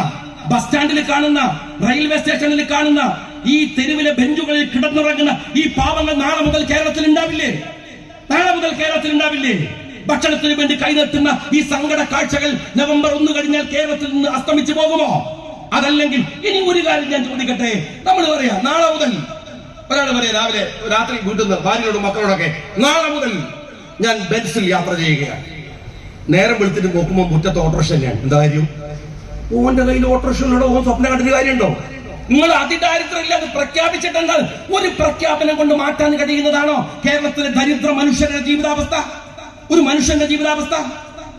ബസ് സ്റ്റാൻഡിൽ കാണുന്ന, റെയിൽവേ സ്റ്റേഷനിൽ കാണുന്ന, ഈ തെരുവിലെ ബെഞ്ചുകളിൽ കിടന്നുറങ്ങുന്ന ഈ പാവങ്ങൾ നാളെ മുതൽ കേരളത്തിൽ ഉണ്ടാവില്ലേ? ഭക്ഷണത്തിന് വേണ്ടി കൈനീട്ടുന്ന ഈ സങ്കട കാഴ്ചകൾ നവംബർ 1 കഴിഞ്ഞാൽ കേരളത്തിൽ നിന്ന് അസ്തമിച്ചു പോകുമോ? അതല്ലെങ്കിൽ ഇനി ഒരു കാര്യം ഞാൻ ചോദിക്കട്ടെ. നമ്മൾ പറയാ നാളെ മുതൽ, ഒരാൾ പറയാ രാവിലെ രാത്രി വീട്ടിൽ നിന്ന് ഭാര്യയോടും മക്കളോടൊക്കെ, നാളെ മുതൽ ഞാൻ ബെൻസിൽ യാത്ര ചെയ്യുകയാണ്. നേരം വെളുത്തിട്ട് നോക്കുമ്പോൾ മുറ്റത്ത് ഓട്ടോറിക്ഷ തന്നെയാണ്. എന്താ കാര്യം? ഓന്റെ കയ്യിൽ ഓട്ടോറിക്ഷയിലൂടെ ഓൻ സ്വപ്നം കണ്ടിട്ട് കാര്യമുണ്ടോ? നിങ്ങൾ അതിദാരിദ്ര്യം ഇല്ലാതെ പ്രഖ്യാപിച്ചിട്ടുണ്ട്. ഒരു പ്രഖ്യാപനം കൊണ്ട് മാറ്റാൻ കഴിയുന്നതാണോ കേരളത്തിലെ ദരിദ്ര മനുഷ്യരുടെ ജീവിതാവസ്ഥ? ഒരു മനുഷ്യന്റെ ജീവിതാവസ്ഥ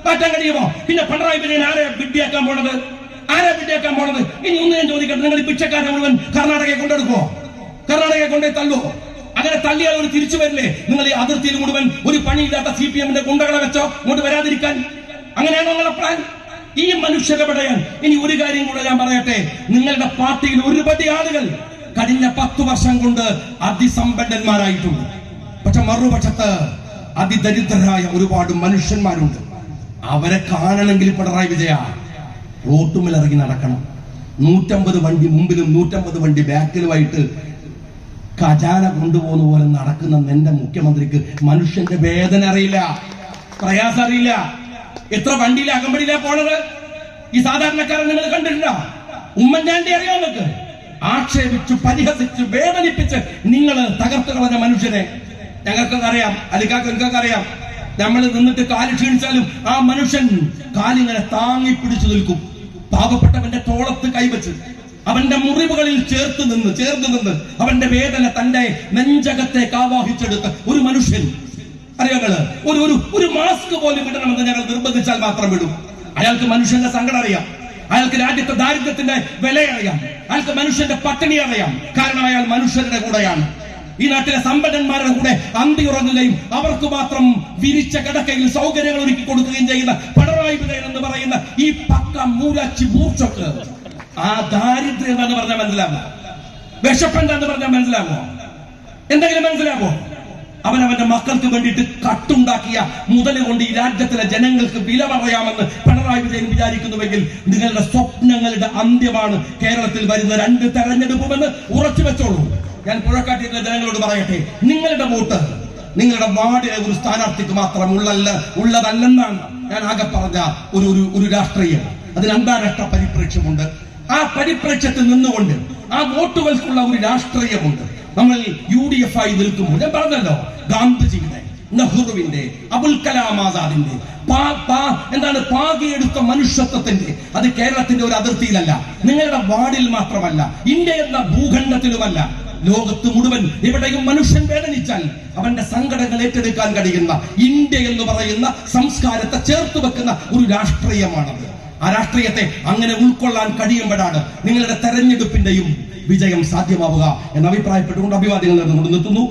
മാറ്റാൻ കഴിയുമോ? പിന്നെ പിണറായി വിജയൻ ആരെ വിഡ്ഢിയാക്കാൻ പോണത്? ഇനി ഒന്ന് ഞാൻ ചോദിക്കട്ടെ, നിങ്ങൾ ഈ പിച്ചക്കാരെ മുഴുവൻ കർണാടകയെ കൊണ്ടെടുക്കുമോ? കർണാടകയെ കൊണ്ടേ തള്ളുവോ? അങ്ങനെ തള്ളിയാൽ അവർ തിരിച്ചു വരില്ലേ? നിങ്ങൾ ഈ അതിർത്തിയിൽ മുഴുവൻ ഒരു പണിയില്ലാത്ത CPM ഗുണ്ടകളെ വെച്ചോ ഇങ്ങോട്ട് വരാതിരിക്കാൻ? അങ്ങനെയാണോ നിങ്ങളുടെ പ്ലാൻ? ഈ മനുഷ്യരെവിടെയാണ്? ഇനി ഒരു കാര്യം കൂടെ ഞാൻ പറയട്ടെ. നിങ്ങളുടെ പാർട്ടിയിൽ ഒരുപടി ആളുകൾ കഴിഞ്ഞ 10 വർഷം കൊണ്ട് അതിസമ്പന്നന്മാരായിട്ടുണ്ട്. പക്ഷെ മറുപക്ഷത്ത് അതിദരിദ്രരായ ഒരുപാട് മനുഷ്യന്മാരുണ്ട്. അവരെ കാണണമെങ്കിൽ പിണറായി വിജയ റോട്ടുമിൽ ഇറങ്ങി നടക്കണം. 150 വണ്ടി മുമ്പിലും 150 വണ്ടി ബാക്കിലുമായിട്ട് ഖജാന കൊണ്ടുപോകുന്ന പോലെ നടക്കുന്ന നിന്റെ മുഖ്യമന്ത്രിക്ക് മനുഷ്യന്റെ വേദന അറിയില്ല, പ്രയാസം അറിയില്ല. എത്ര വണ്ടിയിലെ അകമ്പടിയിലാ പോണത്? ഈ സാധാരണക്കാരൻ നിങ്ങൾ കണ്ടിട്ടില്ല. ഉമ്മൻചാണ്ടി അറിയാം നിങ്ങൾക്ക്. ആക്ഷേപിച്ചു, പരിഹസിച്ചു, വേദനിപ്പിച്ച് നിങ്ങൾ തകർത്ത് കളഞ്ഞ മനുഷ്യനെ ഞങ്ങൾക്കൊക്കെ അറിയാം, അലിക്കാക്കൊക്കെ അറിയാം. നമ്മൾ നിന്നിട്ട് കാല് ക്ഷീണിച്ചാലും ആ മനുഷ്യൻ കാലിങ്ങനെ താങ്ങി പിടിച്ചു നിൽക്കും. പാവപ്പെട്ടവന്റെ തോളത്ത് കൈവച്ച് അവന്റെ മുറിവുകളിൽ ചേർത്ത് നിന്ന് അവന്റെ വേദന തന്റെ നെഞ്ചകത്തേക്ക് ആവാഹിച്ചെടുത്ത ഒരു മനുഷ്യൻ. അറിയാങ്ങള് ഒരു മാസ്ക് പോലും ഇടണമെന്ന് ഞങ്ങൾ നിർബന്ധിച്ചാൽ മാത്രം വിടും. അയാൾക്ക് മനുഷ്യന്റെ സങ്കടം അറിയാം, അയാൾക്ക് രാജ്യത്തെ ദാരിദ്ര്യത്തിന്റെ വില അറിയാം, അയാൾക്ക് മനുഷ്യന്റെ പട്ടിണി അറിയാം. കാരണം അയാൾ മനുഷ്യരുടെ കൂടെയാണ്. ഈ നാട്ടിലെ സമ്പന്നന്മാരുടെ കൂടെ അന്തി ഉറങ്ങുകയും അവർക്ക് മാത്രം വിരിച്ച കിടക്കയിൽ സൗകര്യങ്ങൾ ഒരുക്കി കൊടുക്കുകയും ചെയ്യുന്ന പിണറായി വിജയൻ എന്ന് പറയുന്ന ഈ പക്ക മൂലച്ചി മൂർച്ചക്ക് ആ ദാരിദ്ര്യം എന്താന്ന് പറഞ്ഞാൽ മനസ്സിലാകുമോ? വിശപ്പ് എന്താന്ന് പറഞ്ഞാൽ മനസ്സിലാകുമോ? എന്തെങ്കിലും മനസ്സിലാകുമോ? അവനവന്റെ മക്കൾക്ക് വേണ്ടിയിട്ട് കട്ടുണ്ടാക്കിയ മുതൽ കൊണ്ട് ഈ രാജ്യത്തിലെ ജനങ്ങൾക്ക് വില പറയാമെന്ന് പിണറായി വിജയൻ വിചാരിക്കുന്നുവെങ്കിൽ നിങ്ങളുടെ സ്വപ്നങ്ങളുടെ അന്ത്യമാണ് കേരളത്തിൽ വരുന്ന 2 തെരഞ്ഞെടുപ്പുമെന്ന് ഉറച്ചു വെച്ചോളൂ. ഞാൻ പുഴക്കാട്ടിലെ ജനങ്ങളോട് പറയട്ടെ, നിങ്ങളുടെ വോട്ട് നിങ്ങളുടെ വാർഡിലെ ഒരു സ്ഥാനാർത്ഥിക്ക് മാത്രം ഉള്ളതല്ലെന്നാണ് ഞാൻ ആകെ പറഞ്ഞ ഒരു രാഷ്ട്രീയം. അതിന് അന്താരാഷ്ട്ര പരിപ്രേക്ഷ്യമുണ്ട്. ആ പരിപ്രേക്ഷ്യത്തിൽ നിന്നുകൊണ്ട് ആ വോട്ടുകൾക്കുള്ള ഒരു രാഷ്ട്രീയമുണ്ട്. നമ്മൾ UDF ആയി നിൽക്കുമ്പോൾ ഞാൻ പറഞ്ഞല്ലോ, ഗാന്ധിജിയുടെ, നെഹ്റുവിന്റെ, അബുൽ കലാം ആസാദിന്റെ പാകിയെടുത്ത മനുഷ്യത്വത്തിന്റെ അത് കേരളത്തിന്റെ ഒരു അതിർത്തിയിലല്ല, നിങ്ങളുടെ വാർഡിൽ മാത്രമല്ല, ഇന്ത്യ എന്ന ഭൂഖണ്ഡത്തിലുമല്ല. ലോകത്ത് മുഴുവൻ എവിടെയും മനുഷ്യൻ വേദനിച്ചാൽ അവന്റെ സങ്കടങ്ങൾ ഏറ്റെടുക്കാൻ കഴിയുന്ന ഇന്ത്യ എന്ന് പറയുന്ന സംസ്കാരത്തെ ചേർത്ത് വെക്കുന്ന ഒരു രാഷ്ട്രീയമാണത്. ആ രാഷ്ട്രീയത്തെ അങ്ങനെ ഉൾക്കൊള്ളാൻ കഴിയുമ്പോഴാണ് നിങ്ങളുടെ തെരഞ്ഞെടുപ്പിന്റെയും വിജയം സാധ്യമാവുക എന്ന് അഭിപ്രായപ്പെട്ടുകൊണ്ട് അഭിവാദ്യങ്ങൾ നിർത്തുന്നു.